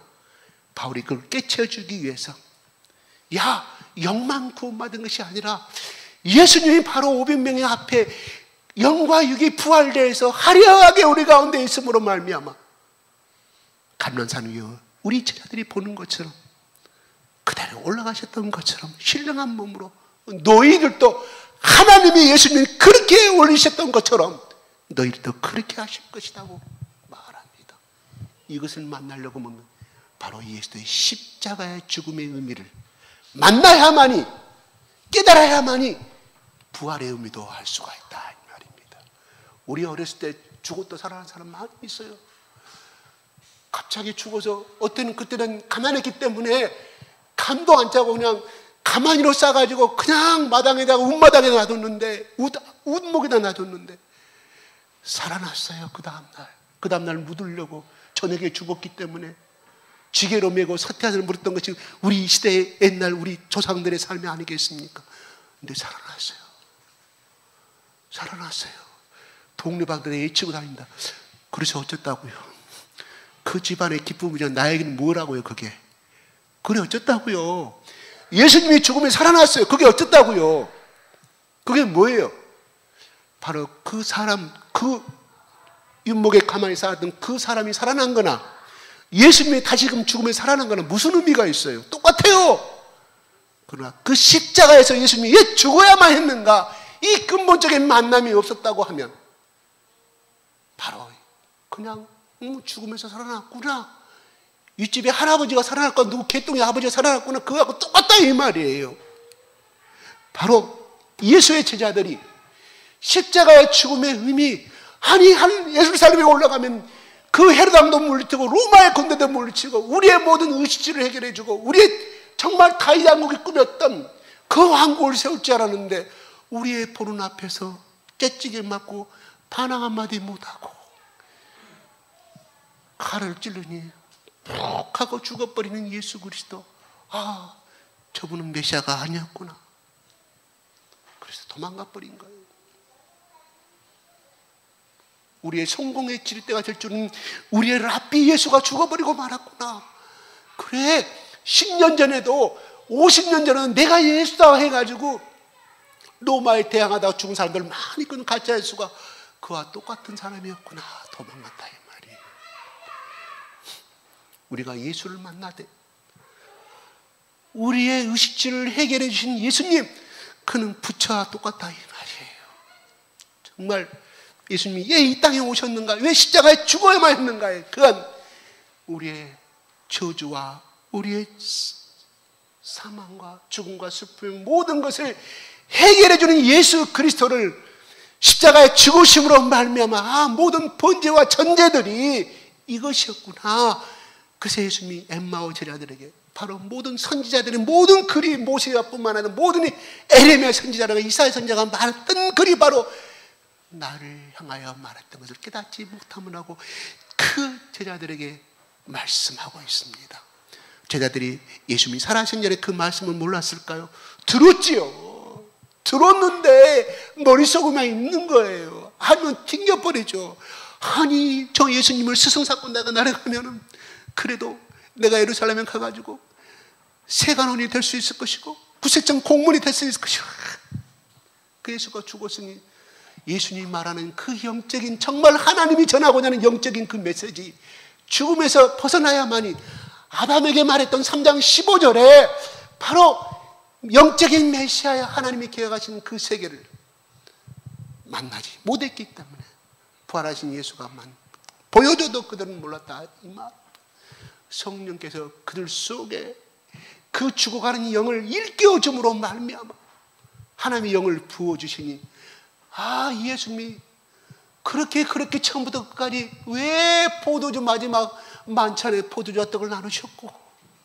바울이 그걸 깨쳐주기 위해서, 영만 구원받은 것이 아니라 예수님이 바로 500명의 앞에 영과 육이 부활되어서 화려하게 우리 가운데 있음으로 말미암아 감람산 위에 우리 제자들이 보는 것처럼 그대로 올라가셨던 것처럼 신령한 몸으로 너희들도 하나님이 예수님이 그렇게 올리셨던 것처럼 너희들도 그렇게 하실 것이라고 말합니다. 이것을 만나려고 하면 바로 예수의 십자가의 죽음의 의미를 만나야만이, 깨달아야만이 부활의 의미도 알 수가 있다 이 말입니다. 우리 어렸을 때 죽었다 살아난 사람 많이 있어요. 갑자기 죽어서 그때는 가난했기 때문에 감도 안 차고 그냥 가만히로 싸가지고 그냥 마당에다가 웃마당에 놔뒀는데, 웃목에다 놔뒀는데 살아났어요. 그 다음날 묻으려고 저녁에 죽었기 때문에 지게로 메고 서태한을 물었던 것이 우리 시대의 옛날 우리 조상들의 삶이 아니겠습니까? 근데 살아났어요. 동네방들에 외치고 다닌다. 그래서 어쩌다고요? 그 집안의 기쁨이란 나에게는 뭐라고요 그게? 그래 어쩌다고요? 예수님이 죽음에 살아났어요. 그게 어쩌다고요? 그게 뭐예요? 바로 그 사람, 그 윤목에 가만히 살았던 그 사람이 살아난 거나 예수님이 다시금 죽음에 살아난 거는 무슨 의미가 있어요? 똑같아요. 그러나 그 십자가에서 예수님이 왜 죽어야만 했는가? 이 근본적인 만남이 없었다고 하면 바로 그냥 죽으면서 살아났구나, 윗집에 할아버지가 살아났구나, 누구 개똥이 아버지가 살아났구나, 그거하고 똑같다 이 말이에요. 바로 예수의 제자들이 십자가의 죽음의 의미, 예루살렘에 올라가면 그 헤로당도 물리치고 로마의 군대도 물리치고 우리의 모든 의식주를 해결해주고 우리의 정말 다윗 왕국이 꾸몄던 그 왕국을 세울 줄 알았는데 우리의 보는 앞에서 째찌게 맞고 반항 한마디 못하고 칼을 찌르니 푹 하고 죽어버리는 예수 그리스도. 아, 저분은 메시아가 아니었구나. 그래서 도망가 버린 거예요. 우리의 성공의 지렛대가 될 줄은 우리의 랍비 예수가 죽어버리고 말았구나. 그래, 10년 전에도 50년 전에는 내가 예수다 해가지고 로마에 대항하다가 죽은 사람들 많이 끈 가짜 예수가 그와 똑같은 사람이었구나. 도망갔다 이 말이에요. 우리가 예수를 만나되 우리의 의식주를 해결해 주신 예수님, 그는 부처와 똑같다 이 말이에요. 정말 예수님이 왜 이 땅에 오셨는가, 왜 십자가에 죽어야만 했는가에 그간 우리의 저주와 우리의 사망과 죽음과 슬픔 모든 것을 해결해 주는 예수 그리스도를 십자가의 죽으심으로 말미암아 모든 번제와 전제들이 이것이었구나. 그래서 예수님이 엠마오 제자들에게 바로 모든 선지자들의 모든 글이 모세와 뿐만 아니라 모든 에레미야 선지자라고 이사야 선지자가 말했던 글이 바로 나를 향하여 말했던 것을 깨닫지 못함을 하고 그 제자들에게 말씀하고 있습니다. 제자들이 예수님이 살아계신 전에 그 말씀을 몰랐을까요? 들었지요. 들었는데 머릿속에만 있는 거예요. 하면 튕겨버리죠. 아니, 저 예수님을 스승사건 내가 날아가면은 그래도 내가 예루살렘에 가가지고 세간원이 될 수 있을 것이고 구세청 공무원이 될 수 있을 것이고, 그 예수가 죽었으니 예수님이 말하는 그 영적인, 정말 하나님이 전하고자 하는 영적인 그 메시지, 죽음에서 벗어나야만이 아담에게 말했던 3장 15절에 바로 영적인 메시아야 하나님이 계획하신 그 세계를 만나지 못했기 때문에 부활하신 예수가만 보여줘도 그들은 몰랐다 이 말. 성령께서 그들 속에 그 죽어가는 영을 일깨워줌으로 말미암아 하나님의 영을 부어주시니, 아, 예수님이 그렇게 처음부터 끝까지 왜 포도주 마지막 만찬에 포도주와 떡을 나누셨고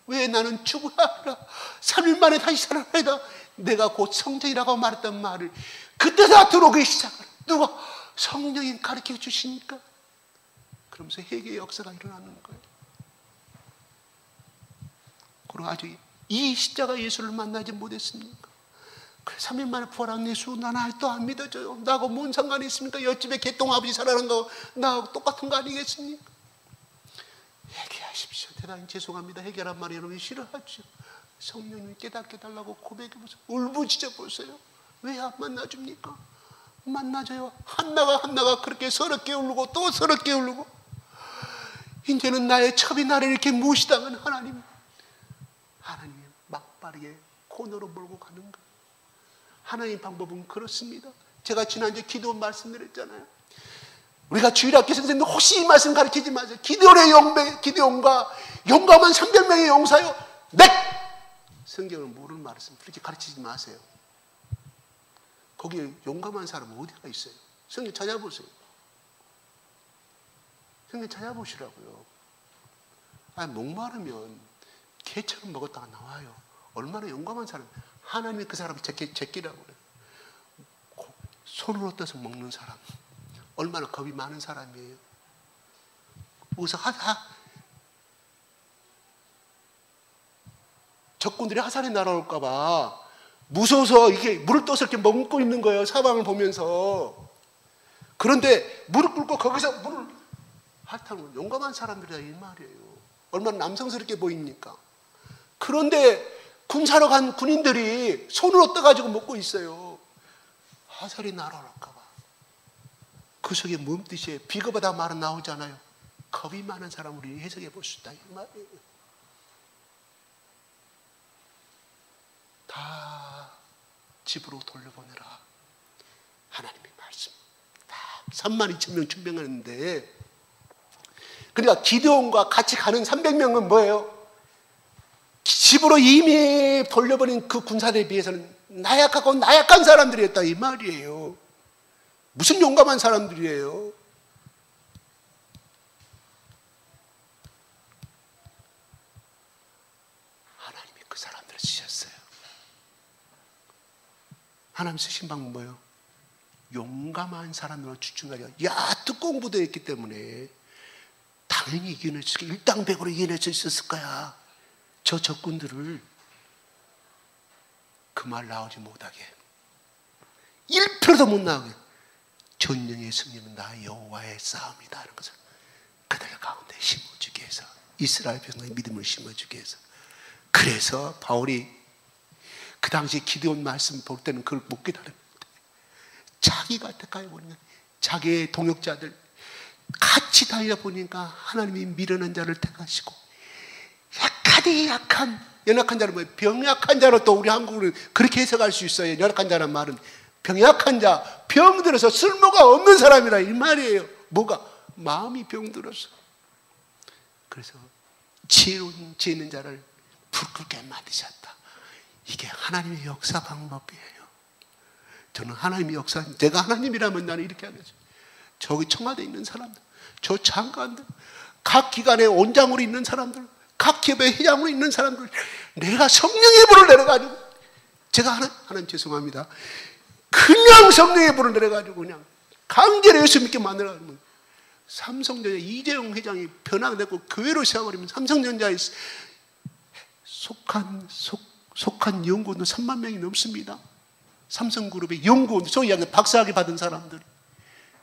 왜 나는 죽어야 하라 3일 만에 다시 살아나리다 내가 곧 성전이라고 말했던 말을 그때 다 들어오기 시작하라. 누가? 성령이 가르쳐 주시니까. 그러면서 회개의 역사가 일어나는 거예요. 그리고 아주 이 십자가 예수를 만나지 못했습니까? 그래, 3일 만에 부활한 예수 나는 아직도 안 믿어져요. 나하고 뭔 상관이 있습니까? 옆집에 개똥아버지 살아난 거 나하고 똑같은 거 아니겠습니까? 회개하십시오. 대단히 죄송합니다. 회개란 말이 여러분이 싫어하죠. 성령님 깨닫게 달라고 고백해보세요. 울부짖어 보세요. 왜 안 만나줍니까? 만나줘요. 한나가 그렇게 서럽게 울고 또 서럽게 울고, 이제는 나의 첩이 나를 이렇게 무시당한 하나님이 막바르게 코너로 몰고 가는 거예요. 하나님 방법은 그렇습니다. 제가 지난주에 기도원 말씀드렸잖아요. 우리가 주일학교 선생님도 혹시 이 말씀 가르치지 마세요. 기도원과 용감한 300명의 용사요. 네! 성경을 모르는 말씀 그렇게 가르치지 마세요. 거기에 용감한 사람은 어디가 있어요? 성경 찾아보세요. 성경 찾아보시라고요. 아니, 목마르면 개처럼 먹었다가 나와요. 얼마나 용감한 사람. 하나님이 그 사람을 제끼라고 그래요. 손으로 떠서 먹는 사람. 얼마나 겁이 많은 사람이에요. 그래서 적군들이 하산에 날아올까봐 무서워서 이게 물을 떠서 이렇게 먹고 있는 거예요. 사방을 보면서. 그런데 무릎 꿇고 거기서 물을 핥아놓은 용감한 사람들이다 이 말이에요. 얼마나 남성스럽게 보입니까? 그런데 군사로 간 군인들이 손으로 떠가지고 먹고 있어요. 화살이 날아올까봐. 그 속에 뭔 뜻이에요? 비겁하다 말은 나오잖아요. 겁이 많은 사람 우리 해석해 볼 수 있다 이 말이에요. 다 집으로 돌려보내라. 하나님의 말씀. 다 32,000명 준비하는데, 그러니까 기드온과 같이 가는 300명은 뭐예요? 집으로 이미 돌려버린 그 군사들에 비해서는 나약하고 나약한 사람들이었다 이 말이에요. 무슨 용감한 사람들이에요? 하나님 쓰신 방법은 뭐예요? 용감한 사람으로 추천하려. 야, 특공부도 했기 때문에 당연히 이겨낼 수, 일당백으로 이겨낼 수 있었을 거야. 저 적군들을. 그 말 나오지 못하게, 1%도 못 나오게, 전쟁의 승리는 나 여호와의 싸움이다 하는 것을 그들 가운데 심어주기 위해서, 이스라엘 백성의 믿음을 심어주기 위해서. 그래서 바울이 그 당시 기드온 말씀 볼 때는 그걸 못 깨달았는데, 자기가 택하여 보니까 자기의 동역자들 같이 달려보니까 하나님이 미련한 자를 택하시고, 연약한 자는 뭐예요? 병약한 자로, 또 우리 한국은 그렇게 해석할 수 있어요. 연약한 자란 말은 병약한 자, 병들어서 쓸모가 없는 사람이라 이 말이에요. 뭐가? 마음이 병들어서. 그래서 지혜로운 지혜 있는 자를 불 끓게 만드셨다. 이게 하나님의 역사 방법이에요. 저는 하나님의 역사, 내가 하나님이라면 나는 이렇게 하겠어요. 저기 청와대에 있는 사람들, 저 장관들, 각 기관에 원장으로 있는 사람들, 각 기업의 회장으로 있는 사람들, 내가 성령의 불을 내려가지고, 제가 하나님 죄송합니다, 그냥 성령의 불을 내려가지고 그냥 강제로 예수 믿게 만들어가지고, 삼성전자 이재용 회장이 변화되고 교회로 세워버리면 삼성전자에 속한 연구원도 3만 명이 넘습니다. 삼성그룹의 연구원, 소위 이야기 박사학위 받은 사람들,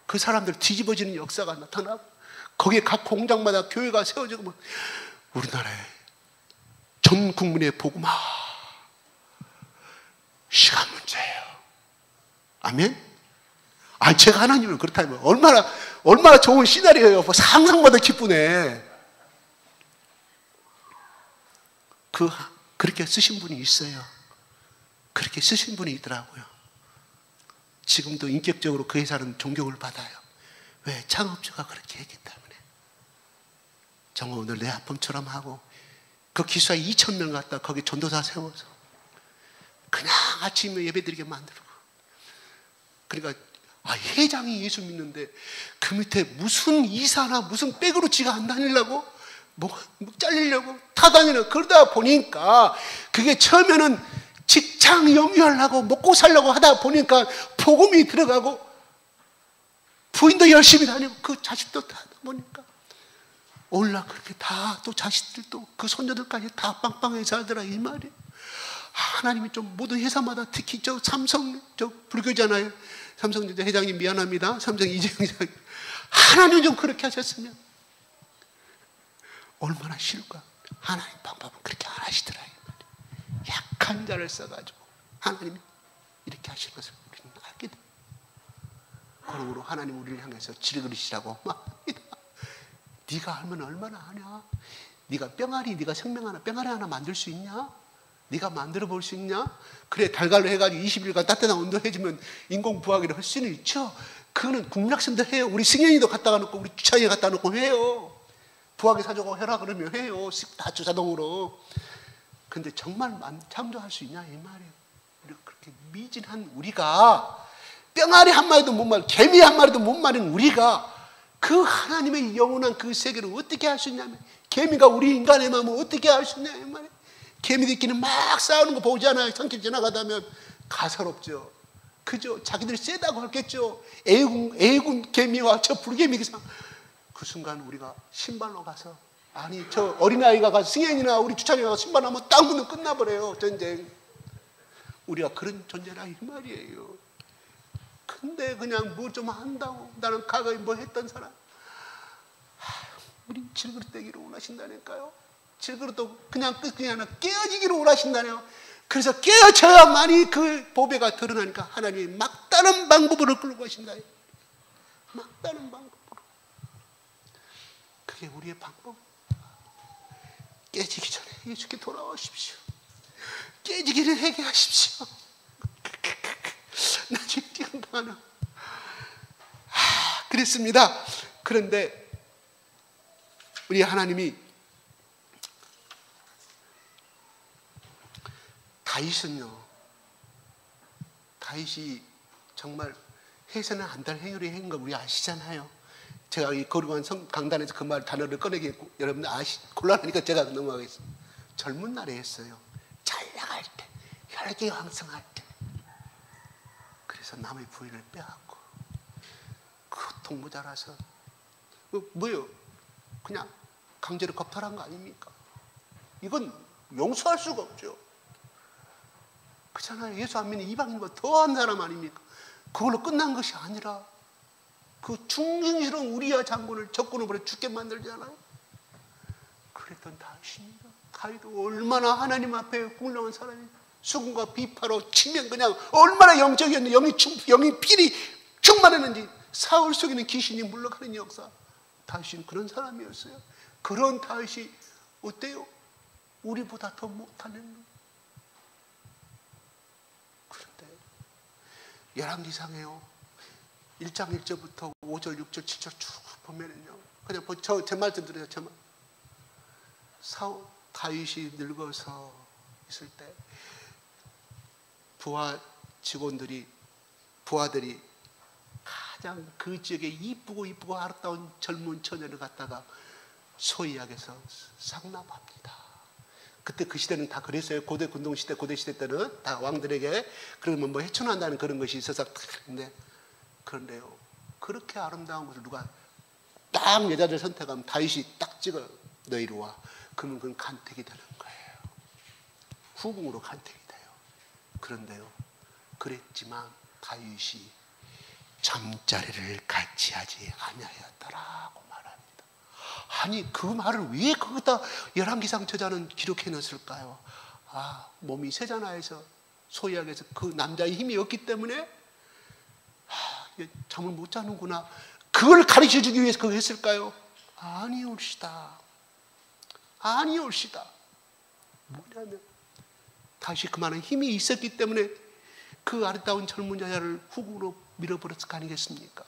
그 사람들 뒤집어지는 역사가 나타나고, 거기에 각 공장마다 교회가 세워지고, 우리나라의 전 국민의 복음화 시간 문제예요. 아멘? 제가 하나님을 그렇다면 얼마나 좋은 시나리오예요. 상상보다 기쁘네. 그렇게 쓰신 분이 있어요. 그렇게 쓰신 분이 있더라고요. 지금도 인격적으로 그 회사는 존경을 받아요. 왜? 창업주가 그렇게 했기 때문에. 정말 오늘 내 아픔처럼 하고, 그 기수가 2,000명 갔다 거기 전도사 세워서 그냥 아침에 예배드리게 만들고, 그러니까 회장이 예수 믿는데 그 밑에 무슨 이사나 무슨 백으로 지가 안 다니려고, 뭐 잘리려고 타다니는, 그러다 보니까 그게 처음에는 직장 영위하려고 먹고 살려고 하다 보니까 복음이 들어가고, 부인도 열심히 다니고 그 자식도 다 보니까 올라 그렇게 다, 또 자식들도 그 손녀들까지 다 빵빵하게 살더라 이 말이에요. 하나님이 좀 모든 회사마다, 특히 저 삼성, 저 불교잖아요. 삼성전자 회장님 미안합니다. 삼성 이재용 회장님, 하나님 좀 그렇게 하셨으면 얼마나 쉬울까. 하나님 방법은 그렇게 안 하시더라 이 말이에요. 약한 자를 써가지고 하나님이 이렇게 하시는 것을 우리는 알게 돼요. 그러므로 하나님 우리를 향해서 질그릇이라고 말합니다. 네가 하면 얼마나 하냐? 네가 병아리, 네가 생명 하나, 병아리 하나 만들 수 있냐? 네가 만들어 볼 수 있냐? 그래, 달걀로 해가지고 20일간 따뜻한 온도 해주면 인공부화기를 할 수는 있죠. 그거는 국락선도 해요. 우리 승현이도 갖다가 놓고, 우리 주차장에 갖다 놓고 해요. 부화기 사주고 해라 그러면 해요. 다 자동으로. 근데 정말 창조할 수 있냐 이 말이에요. 그렇게 미진한 우리가, 병아리 한 마리도 못 말린, 개미 한 마리도 못 말린 우리가 그 하나님의 영원한 그 세계를 어떻게 할 수 있냐면, 개미가 우리 인간의 마음을 어떻게 할 수 있냐 이 말이에요. 개미들끼리 막 싸우는 거 보잖아요. 산길 지나가다면 가소롭죠. 그죠? 자기들이 세다고 했겠죠. 애군 개미와 저 불개미가, 그 순간 우리가 신발로 가서, 저 어린아이가 가서, 승현이나 우리 주차장에 가서 신발 하면 딱 붙으면 끝나버려요 전쟁. 우리가 그런 존재라 이 말이에요. 근데 그냥 뭐 좀 한다고, 나는 과거에 뭐 했던 사람, 우리 질그릇 되기를 원하신다니까요. 질그릇도 그냥 끝이 아니라 깨어지기를 원하신다네요. 그래서 깨어져야만이 그 보배가 드러나니까 하나님이 막다른 방법으로 끌고 가신다. 막다른 방법으로. 그게 우리의 방법. 깨지기 전에 예수께 돌아오십시오. 깨지기를 하게 하십시오. 나 지금 당하나. 그랬습니다. 그런데 우리 하나님이, 다윗이 정말 해서는 안 될 행위를 한 거 우리 아시잖아요. 제가 이 거룩한 강단에서 그 단어를 꺼내겠고, 여러분들 곤란하니까 제가 넘어가겠습니다. 젊은 날에 했어요. 잘 나갈 때, 혈기 왕성할 때. 그래서 남의 부인을 빼앗고 그 통모자라서 뭐예요? 그냥 강제로 겁탈한 거 아닙니까? 이건 용서할 수가 없죠. 그렇잖아요. 예수 안 믿는 이방인보다 더한 사람 아닙니까? 그걸로 끝난 것이 아니라 그 충성스러운 우리야 장군을 적군을 보내 죽게 만들잖아요. 그랬던 다윗입니다. 다윗도 얼마나 하나님 앞에 훌륭한 사람이 수군과 비파로 치면 그냥 얼마나 영적이었는지 영이 필이 충만했는지 사울 속에는 귀신이 물러가는 역사. 다윗은 그런 사람이었어요. 그런 다윗이 어때요? 우리보다 더 못하는 거예요. 그런데 열왕기상에요 1장 1절부터 5절 6절 7절 쭉 보면은요, 그냥 제 말 좀 들으세요. 제 말. 다윗이 늙어서 있을 때 부하들이 가장 그 지역에 이쁘고 아름다운 젊은 처녀를 갖다가 소이약에서 상납합니다. 그때 그 시대는 다 그랬어요. 고대 시대 때는 다 왕들에게 그러면 뭐 해천한다는 그런 것이 있어서 근데 그런데요, 그렇게 아름다운 것을 누가 딱 여자를 선택하면 다윗이 딱 찍어 너 이리 와. 그러면 그건 간택이 되는 거예요. 후궁으로 간택이 돼요. 그런데요, 그랬지만 다윗이 잠자리를 같이 하지 아니하였더라고 말합니다. 아니 그 말을 왜 거기다 열왕기상 저자는 기록해 놨을까요? 몸이 세자나에서 소이약에서 그 남자의 힘이 없기 때문에 잠을 못 자는구나. 그걸 가르쳐 주기 위해서 그거 했을까요? 아니올시다. 뭐냐면 다시 그만한 힘이 있었기 때문에 그 아름다운 젊은 여자를 후궁으로 밀어버렸을 거 아니겠습니까?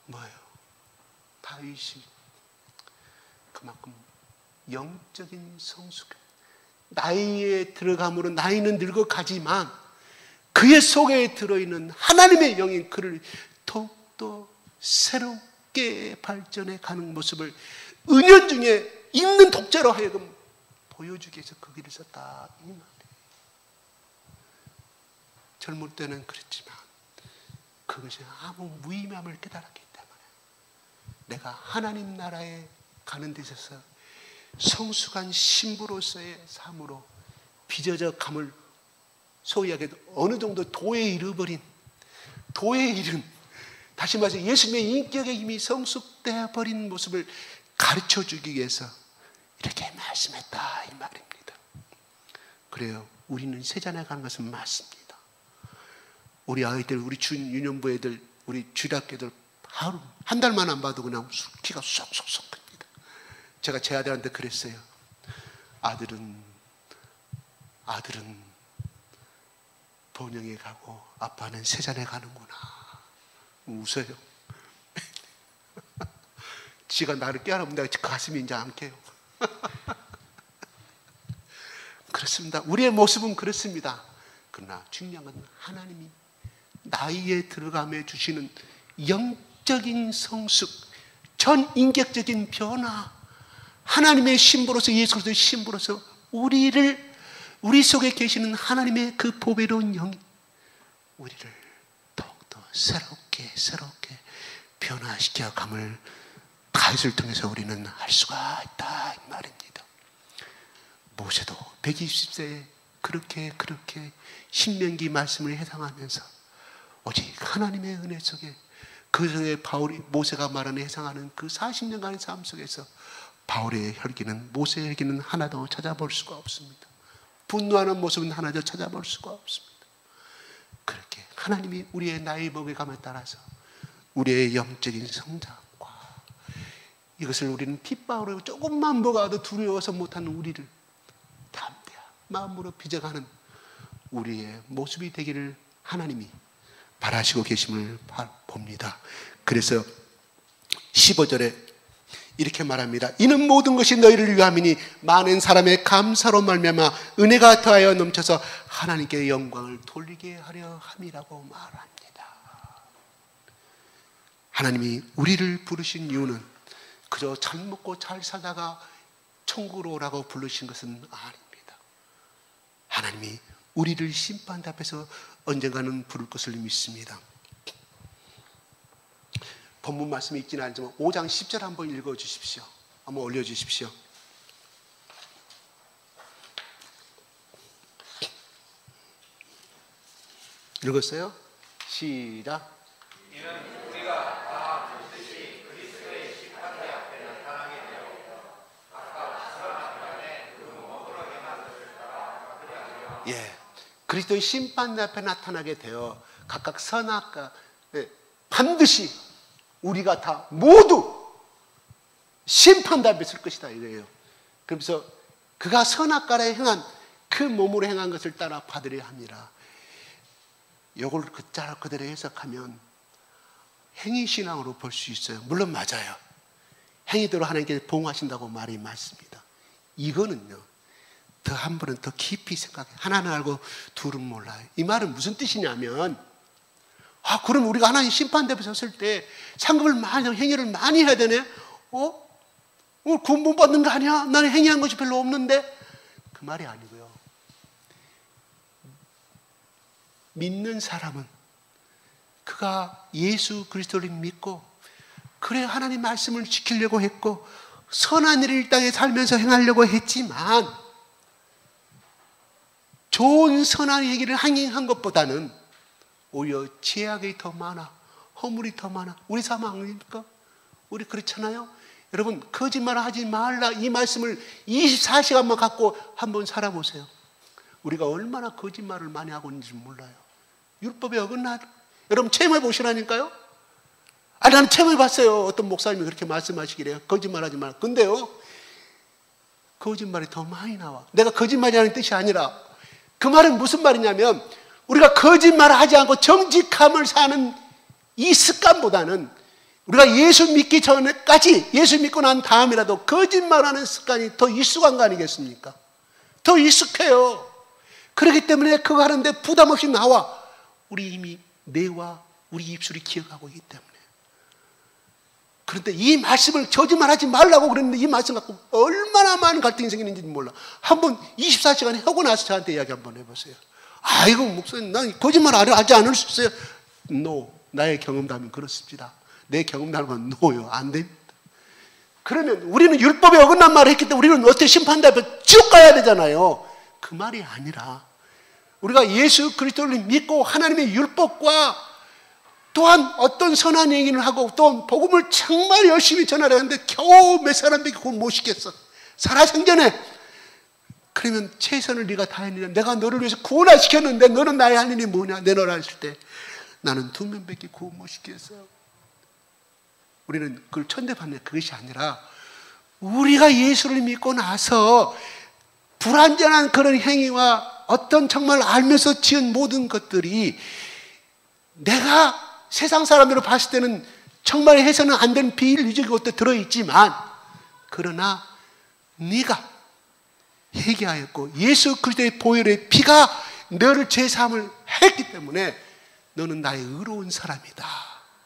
뭐예요? 다윗이 그만큼 영적인 성숙, 나이에 들어감으로 나이는 늙어가지만 그의 속에 들어있는 하나님의 영이 그를 더욱더 새롭게 발전해 가는 모습을 은연중에 읽는 독자로 하여금 보여주기 위해서 그 길을 썼다 이 말이에요. 젊을 때는 그랬지만 그것이 아무 무의미함을 깨달았기 때문에 내가 하나님 나라에 가는 데 있어서 성숙한 신부로서의 삶으로 빚어져 감을 소위 하게 어느 정도 도에 이르버린 다시 말해서 예수님의 인격의 힘이 성숙되어 버린 모습을 가르쳐 주기 위해서 이렇게 말씀했다 이 말입니다. 그래요. 우리는 세잔에 가는 것은 맞습니다. 우리 아이들, 우리 유년부 애들, 우리 주일학교들 하루 한 달만 안 봐도 그냥 키가 쏙쏙쏙 큽니다. 제가 제 아들한테 그랬어요. 아들은 본영에 가고 아빠는 세잔에 가는구나. 웃어요. 지가 나를 깨알아보면 가슴이 이제 안 깨요. 그렇습니다. 우리의 모습은 그렇습니다. 그러나 중요한 건 하나님이 나이에 들어가며 주시는 영적인 성숙, 전인격적인 변화, 하나님의 신부로서 예수 그리스도의 신부로서 우리 속에 계시는 하나님의 그 보배로운 영이 우리를 더욱더 새롭게 변화시켜 감을 다윗을 통해서 우리는 할 수가 있다 이 말입니다. 모세도 120세에 그렇게 신명기 말씀을 해상하면서 오직 하나님의 은혜 속에 그 속에 모세가 말하는 해상하는 그 40년간의 삶 속에서 바울의 혈기는 모세의 혈기는 하나도 찾아볼 수가 없습니다. 분노하는 모습은 하나도 찾아볼 수가 없습니다. 그렇게 하나님이 우리의 나이 먹어감에 따라서 우리의 영적인 성장과 이것을 우리는 핏방울로 조금만 먹어도 두려워서 못하는 우리를 담대한 마음으로 빚어가는 우리의 모습이 되기를 하나님이 바라시고 계심을 봅니다. 그래서 15절에 이렇게 말합니다. 이는 모든 것이 너희를 위함이니 많은 사람의 감사로 말미암아 은혜가 더하여 넘쳐서 하나님께 영광을 돌리게 하려 함이라고 말합니다. 하나님이 우리를 부르신 이유는 그저 잘 먹고 잘 살다가 천국으로 오라고 부르신 것은 아닙니다. 하나님이 우리를 심판 앞에서 언젠가는 부를 것을 믿습니다. 본문 말씀이 있지는 않지만 5장 10절 한번 읽어주십시오. 한번 올려주십시오. 읽었어요? 시작. 이는 우리가 다 반드시 그리스도의 심판대 앞에 나타나게 되어 각각 선악간에 그 몸으로 행한 것을 따라 받으려 하며 예, 그리스도의 심판대 앞에 나타나게 되어 각각 선악과 반드시 우리가 다 모두 심판대 앞에 설 것이다 이거예요. 그러면서 그가 선악과에 행한 그 몸으로 행한 것을 따라 받으려 합니다. 이걸 그대로 해석하면 행위신앙으로 볼 수 있어요. 물론 맞아요. 행위대로 하나님께 보응하신다고 말이 맞습니다. 이거는요, 더 한 번은 더 깊이 생각해. 하나는 알고 둘은 몰라요. 이 말은 무슨 뜻이냐면, 그럼 우리가 하나님 심판대 앞에 섰을 때 상급을 많이, 행위를 많이 해야 되네? 구원 못 받는 거 아니야? 나는 행위한 것이 별로 없는데? 그 말이 아니고요. 믿는 사람은 그가 예수 그리스도를 믿고 그래 하나님 말씀을 지키려고 했고 선한 일을 이 땅에 살면서 행하려고 했지만 좋은 선한 얘기를 행한 것보다는 오히려 죄악이 더 많아, 허물이 더 많아. 우리 삶 아닙니까? 우리 그렇잖아요. 여러분, 거짓말을 하지 말라 이 말씀을 24시간만 갖고 한번 살아보세요. 우리가 얼마나 거짓말을 많이 하고 있는지 몰라요. 율법에 어긋나. 여러분 체험해 보시라니까요. 나는 체험해 봤어요. 어떤 목사님이 그렇게 말씀하시기래요. 거짓말하지 말라. 근데요, 거짓말이 더 많이 나와. 내가 거짓말이라는 뜻이 아니라 그 말은 무슨 말이냐면 우리가 거짓말을 하지 않고 정직함을 사는 이 습관보다는 우리가 예수 믿기 전까지, 예수 믿고 난 다음이라도 거짓말하는 습관이 더 익숙한 거 아니겠습니까? 더 익숙해요. 그렇기 때문에 그거 하는데 부담 없이 나와. 우리 이미 뇌와 우리 입술이 기억하고 있기 때문에. 그런데 이 말씀을 거짓말하지 말라고 그랬는데 이 말씀 갖고 얼마나 많은 갈등이 생기는지 몰라. 한번 24시간 하고 나서 저한테 이야기 한번 해보세요. 아이고 목사님, 난 거짓말 하지 않을 수 있어요. No. 나의 경험담은 그렇습니다. 내 경험담은 no요. 안 됩니다. 그러면 우리는 율법에 어긋난 말을 했기 때문에 우리는 어떻게 심판대 앞에 쭉 가야 되잖아요. 그 말이 아니라 우리가 예수 그리스도를 믿고 하나님의 율법과 또한 어떤 선한 얘기를 하고 또 복음을 정말 열심히 전하려 하는데 겨우 몇 사람밖에 그거 못 시켰어. 살아생전에. 그러면 최선을 네가 다했느냐. 내가 너를 위해서 구원을 시켰는데 너는 나의 할 일이 뭐냐. 내놓으라 했을 때 나는 2명밖에 구원 못 시켰어. 우리는 그걸 천대받는 그것이 아니라 우리가 예수를 믿고 나서 불완전한 그런 행위와 어떤 정말 알면서 지은 모든 것들이 내가 세상 사람들로 봤을 때는 정말 해서는 안 되는 비인륜적인 것도 들어있지만 그러나 네가 회개하였고 예수 그리스도의 보혈의 피가 너를 죄사함을 했기 때문에 너는 나의 의로운 사람이다.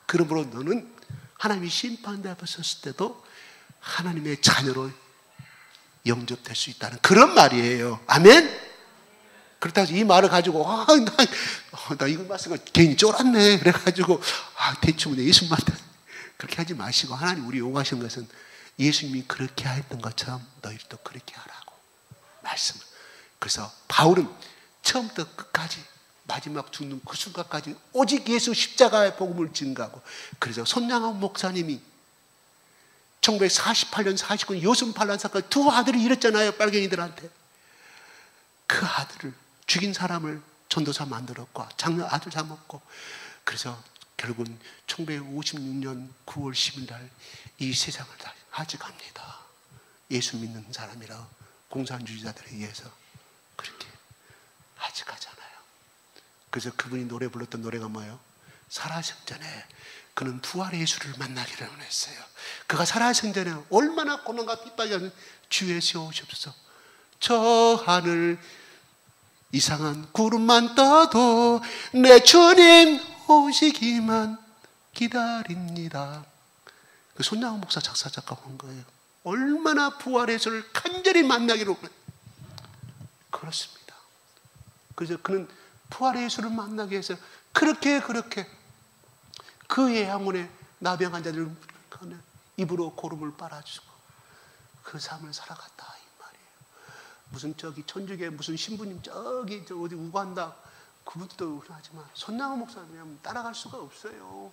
그러므로 너는 하나님이 심판대 앞에 섰을 때도 하나님의 자녀로 영접될 수 있다는 그런 말이에요. 아멘? 그렇다고 이 말을 가지고 나 이거 말씀을 괜히 쫄았네 그래가지고 대충 예수만 그렇게 하지 마시고 하나님 우리 요구하신 것은 예수님이 그렇게 했던 것처럼 너희도 그렇게 하라고 말씀을. 그래서 바울은 처음부터 끝까지 마지막 죽는 그 순간까지 오직 예수 십자가의 복음을 증거하고 그래서 손양원 목사님이 1948년 49년 요순 반란 사건 두 아들을 잃었잖아요. 빨갱이들한테. 그 아들을 죽인 사람을 전도사 만들었고 장녀 아들 잡았고 그래서 결국은 1956년 9월 10일 날 이 세상을 다 하직합니다. 예수 믿는 사람이라 공산주의자들에 의해서 그렇게 하직하잖아요. 그래서 그분이 노래 불렀던 노래가 뭐예요? 살아생전에 그는 부활의 예수를 만나기를 원했어요. 그가 살아생전에 얼마나 고난과 핍박이 하는 주 예수 오시옵소서. 저 하늘 이상한 구름만 떠도 내 주님 오시기만 기다립니다. 그 손양원 목사 작사 작곡한 거예요. 얼마나 부활의 예수를 간절히 만나기로 그렇습니다. 그래서 그는 부활의 예수를 만나기 위해서 그렇게 그의 영혼에 나병 환자들을 입으로 고름을 빨아주고 그 삶을 살아갔다 이 말이에요. 무슨 저기 천주교 무슨 신부님 저기 저 어디 우간다 그분도 하지만 손양호 목사님 따라갈 수가 없어요.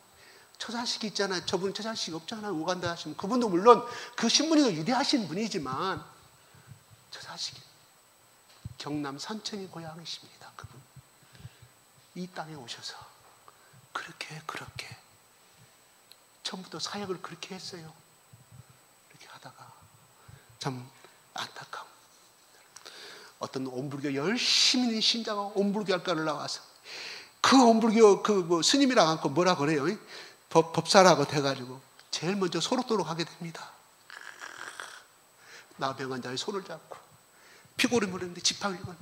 처자식 있잖아요. 저분 처자식 없잖아요. 우간다 하시면 그분도 물론 그 신부님도 위대하신 분이지만 처자식이 경남 산청이 고향이십니다. 그분 이 땅에 오셔서 그렇게 처음부터 사역을 그렇게 했어요. 이렇게 하다가 참 안타까운 어떤 온불교 열심히 있는 신자가 온불교 학과를 나와서 그 온불교 그 스님이랑 앉고 뭐라 그래요? 법사라고 돼가지고 제일 먼저 소록도로 가게 됩니다. 나병 환자의 손을 잡고 피고름을 했는데 지팡이건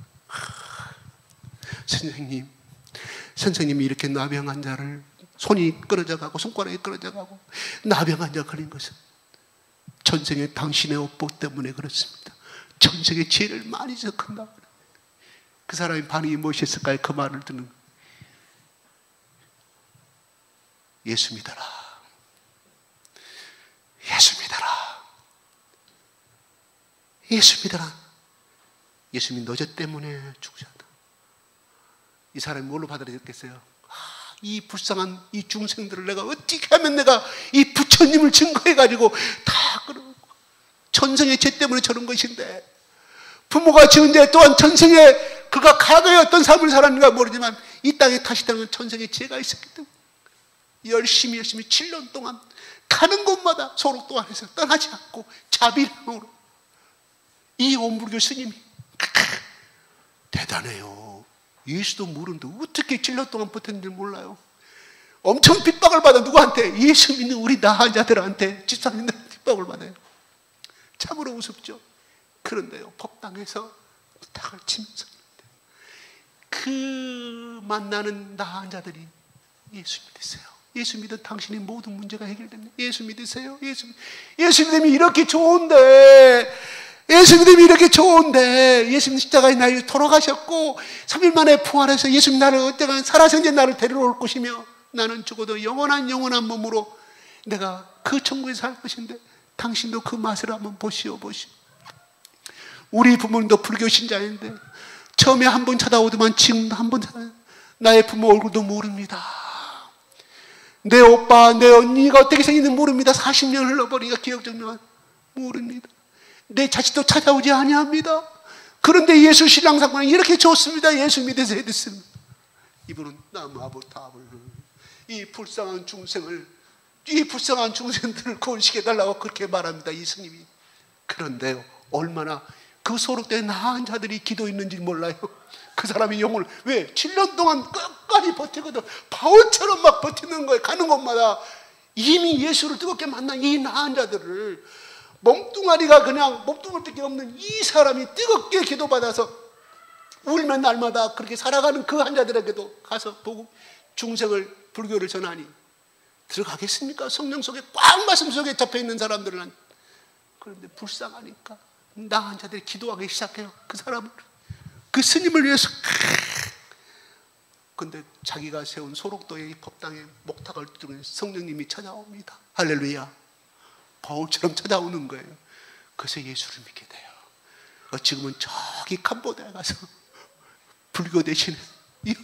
선생님이 이렇게 나병 환자를 손이 끊어져 가고 손가락이 끊어져 가고 나병 환자 걸린 것은 전생에 당신의 업보 때문에 그렇습니다. 전생에 죄를 많이 졌건다. 그 사람의 반응이 무엇이었을까요? 그 말을 듣는 예수 믿어라. 예수 믿어라. 예수 믿어라. 예수님이 너저 때문에 죽으셨다. 이 사람이 뭘로 받아들였겠어요? 이 불쌍한 이 중생들을 내가 어떻게 하면 내가 이 부처님을 증거해가지고 다 그러고 전생의 죄 때문에 저런 것인데 부모가 지은 죄 또한 전생에 그가 과거에 어떤 삶을 살았는가 모르지만 이 땅에 다시 태어나면 전생에 죄가 있었기 때문에 열심히 7년 동안 가는 곳마다 소록도 안에서 떠나지 않고 자비랑으로 이 온불교 스님이 대단해요. 예수도 모르는데 어떻게 7년 동안 버텼는지 몰라요. 엄청 핍박을 받아. 누구한테? 예수 믿는 우리 나아자들한테 집사님들 핍박을 받아요. 참으로 우습죠. 그런데요, 법당에서 부탁을 치면서 그 만나는 나아자들이 예수 믿으세요. 예수 믿은 당신의 모든 문제가 해결됩니다. 예수 믿으세요. 예수 믿음이 이렇게 좋은데 예수님이 이렇게 좋은데 예수님 십자가에 나를 돌아가셨고 3일 만에 부활해서 예수님 나를 어쩌면 살아서 이제 나를 데리러 올 것이며 나는 죽어도 영원한 몸으로 내가 그 천국에 살 것인데 당신도 그 맛을 한번 보시오. 우리 부모님도 불교 신자인데 처음에 한 번 찾아오더만 지금도 한 번 찾아요. 나의 부모 얼굴도 모릅니다. 내 오빠 내 언니가 어떻게 생긴지 모릅니다. 40년 흘러버리니까 기억정리가 모릅니다. 내 자식도 찾아오지 아니합니다. 그런데 예수 신앙사건은 이렇게 좋습니다. 예수 믿으세요. 이분은 나무아부탑을 이 불쌍한 중생들을 구원시켜달라고 그렇게 말합니다. 이 스님이. 그런데요, 얼마나 그 소록된 나은 자들이 기도했는지 몰라요. 그 사람의 영혼을 왜 7년 동안 끝까지 버티거든. 바울처럼 막 버티는 거예요. 가는 곳마다 이미 예수를 뜨겁게 만난 이 나은 자들을 몸뚱아리가 그냥 몸뚱아리 없는 이 사람이 뜨겁게 기도받아서 울면 날마다 그렇게 살아가는 그 환자들에게도 가서 보고 중생을 불교를 전하니 들어가겠습니까? 성령 속에 꽉 말씀 속에 잡혀있는 사람들은. 그런데 불쌍하니까 나은 자들이 기도하기 시작해요. 그 사람을, 그 스님을 위해서. 근데 자기가 세운 소록도의 이 법당에 목탁을 두르는 성령님이 찾아옵니다. 할렐루야. 바울처럼 찾아오는 거예요. 그래서 예수를 믿게 돼요. 지금은 저기 캄보디아에 가서 불교 대신에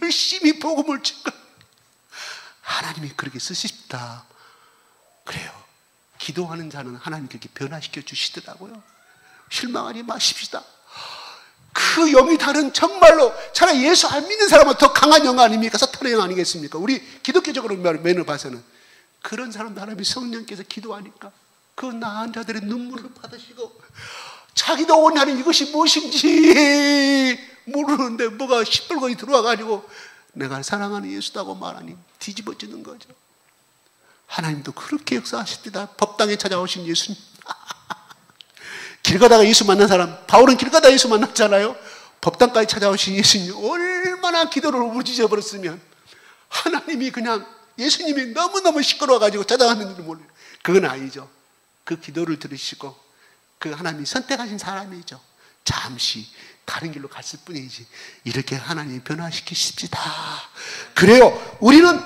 열심히 복음을 전거. 하나님이 그렇게 쓰십니다. 그래요. 기도하는 자는 하나님 그렇게 변화시켜 주시더라고요. 실망하지 마십시다. 그 영이 다른 정말로 차라리 예수 안 믿는 사람은 더 강한 영 아닙니까? 사탄의 영 아니겠습니까? 우리 기독교적으로 면을 봐서는 그런 사람도 하나님이 성령께서 기도하니까 그 나은 자들의 눈물을 받으시고 자기도 원하는 이것이 무엇인지 모르는데 뭐가 시뻘건이 들어와가지고 내가 사랑하는 예수다고 말하니 뒤집어지는 거죠. 하나님도 그렇게 역사하십니다. 법당에 찾아오신 예수님. 길 가다가 예수 만난 사람, 바울은 길 가다가 예수 만났잖아요. 법당까지 찾아오신 예수님 얼마나 기도를 울부짖어 버렸으면 하나님이 그냥 예수님이 너무너무 시끄러워가지고 찾아왔는지를 몰라요. 그건 아니죠. 그 기도를 들으시고 그 하나님이 선택하신 사람이죠. 잠시 다른 길로 갔을 뿐이지 이렇게 하나님이 변화시키십시다. 그래요. 우리는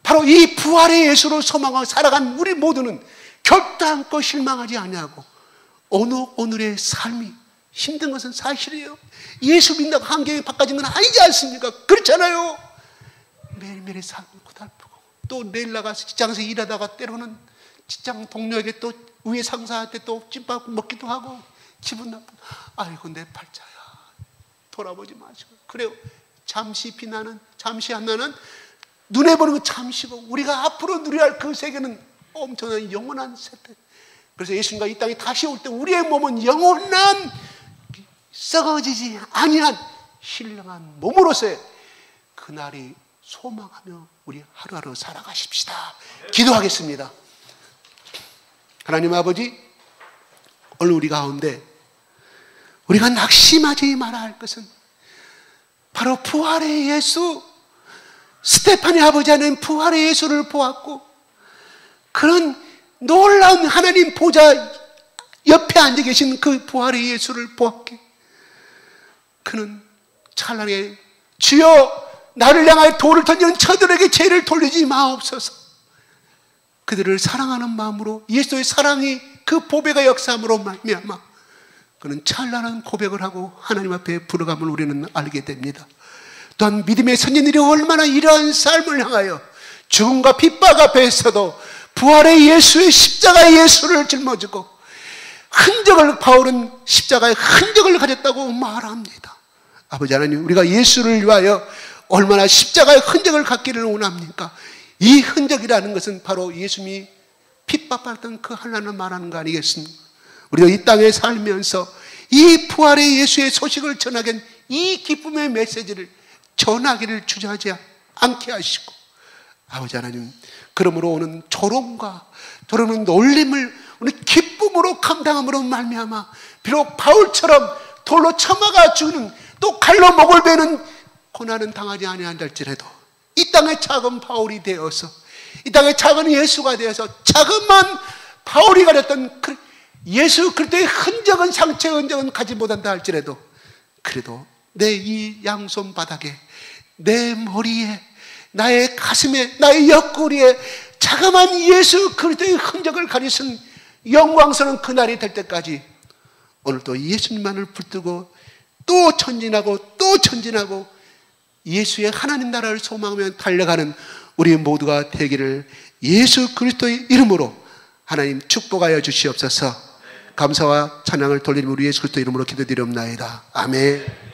바로 이 부활의 예수로 소망하고 살아간 우리 모두는 결단코 실망하지 아니하고 오늘의 삶이 힘든 것은 사실이에요. 예수 믿는다고 환경이 바꿔진 건 아니지 않습니까? 그렇잖아요. 매일매일의 삶이 고달프고 또 내일 나가서 직장에서 일하다가 때로는 직장 동료에게 또 위에 상사한테 또 찐밥 먹기도 하고 기분 나쁘고 아이고 내 팔자야 돌아보지 마시고 그래요. 잠시 비나는 잠시 한나는 눈에 보는 건 잠시고 우리가 앞으로 누려야 할 그 세계는 엄청난 영원한 세계. 그래서 예수님과 이 땅에 다시 올 때 우리의 몸은 영원한 썩어지지 아니한 신령한 몸으로서의 그날이 소망하며 우리 하루하루 살아가십시다. 기도하겠습니다. 하나님 아버지, 오늘 우리 가운데 우리가 낙심하지 말아야 할 것은 바로 부활의 예수, 스테파니 아버지 안에 부활의 예수를 보았고 그런 놀라운 하나님 보좌 옆에 앉아 계신 그 부활의 예수를 보았기에 그는 찰나에 주여 나를 향하여 돌을 던지는 저들에게 죄를 돌리지 마옵소서. 그들을 사랑하는 마음으로 예수의 사랑이 그 보배가 역사함으로 말미암아 그는 찬란한 고백을 하고 하나님 앞에 부르감을 우리는 알게 됩니다. 또한 믿음의 선진들이 얼마나 이러한 삶을 향하여 죽음과 핍박 앞에서도 부활의 예수의 십자가의 예수를 짊어지고 흔적을 바울은 십자가의 흔적을 가졌다고 말합니다. 아버지 하나님, 우리가 예수를 위하여 얼마나 십자가의 흔적을 갖기를 원합니까? 이 흔적이라는 것은 바로 예수님이 핍박받았던 그 하나님을 말하는 거 아니겠습니까? 우리가 이 땅에 살면서 이 부활의 예수의 소식을 전하기엔 이 기쁨의 메시지를 전하기를 주저하지 않게 하시고 아버지 하나님, 그러므로 오는 조롱과 조롱은 놀림을 우리 기쁨으로 감당함으로 말미암아 비록 바울처럼 돌로 쳐막아 죽는 또 칼로 목을 베는 고난은 당하지 아니한다 할지라도 이 땅의 작은 바울이 되어서 이 땅의 작은 예수가 되어서 자그만 바울이 가졌던 예수 그리스도의 흔적은 상처의 흔적은 가지 못한다 할지라도 그래도 내 이 양손 바닥에 내 머리에 나의 가슴에 나의 옆구리에 자그만 예수 그리스도의 흔적을 가지신 영광스러운 그날이 될 때까지 오늘도 예수님만을 붙들고 또 전진하고 또 전진하고 예수의 하나님 나라를 소망하며 달려가는 우리 모두가 되기를 예수 그리스도의 이름으로 하나님 축복하여 주시옵소서. 감사와 찬양을 돌리는 우리 예수 그리스도 이름으로 기도드리옵나이다. 아멘.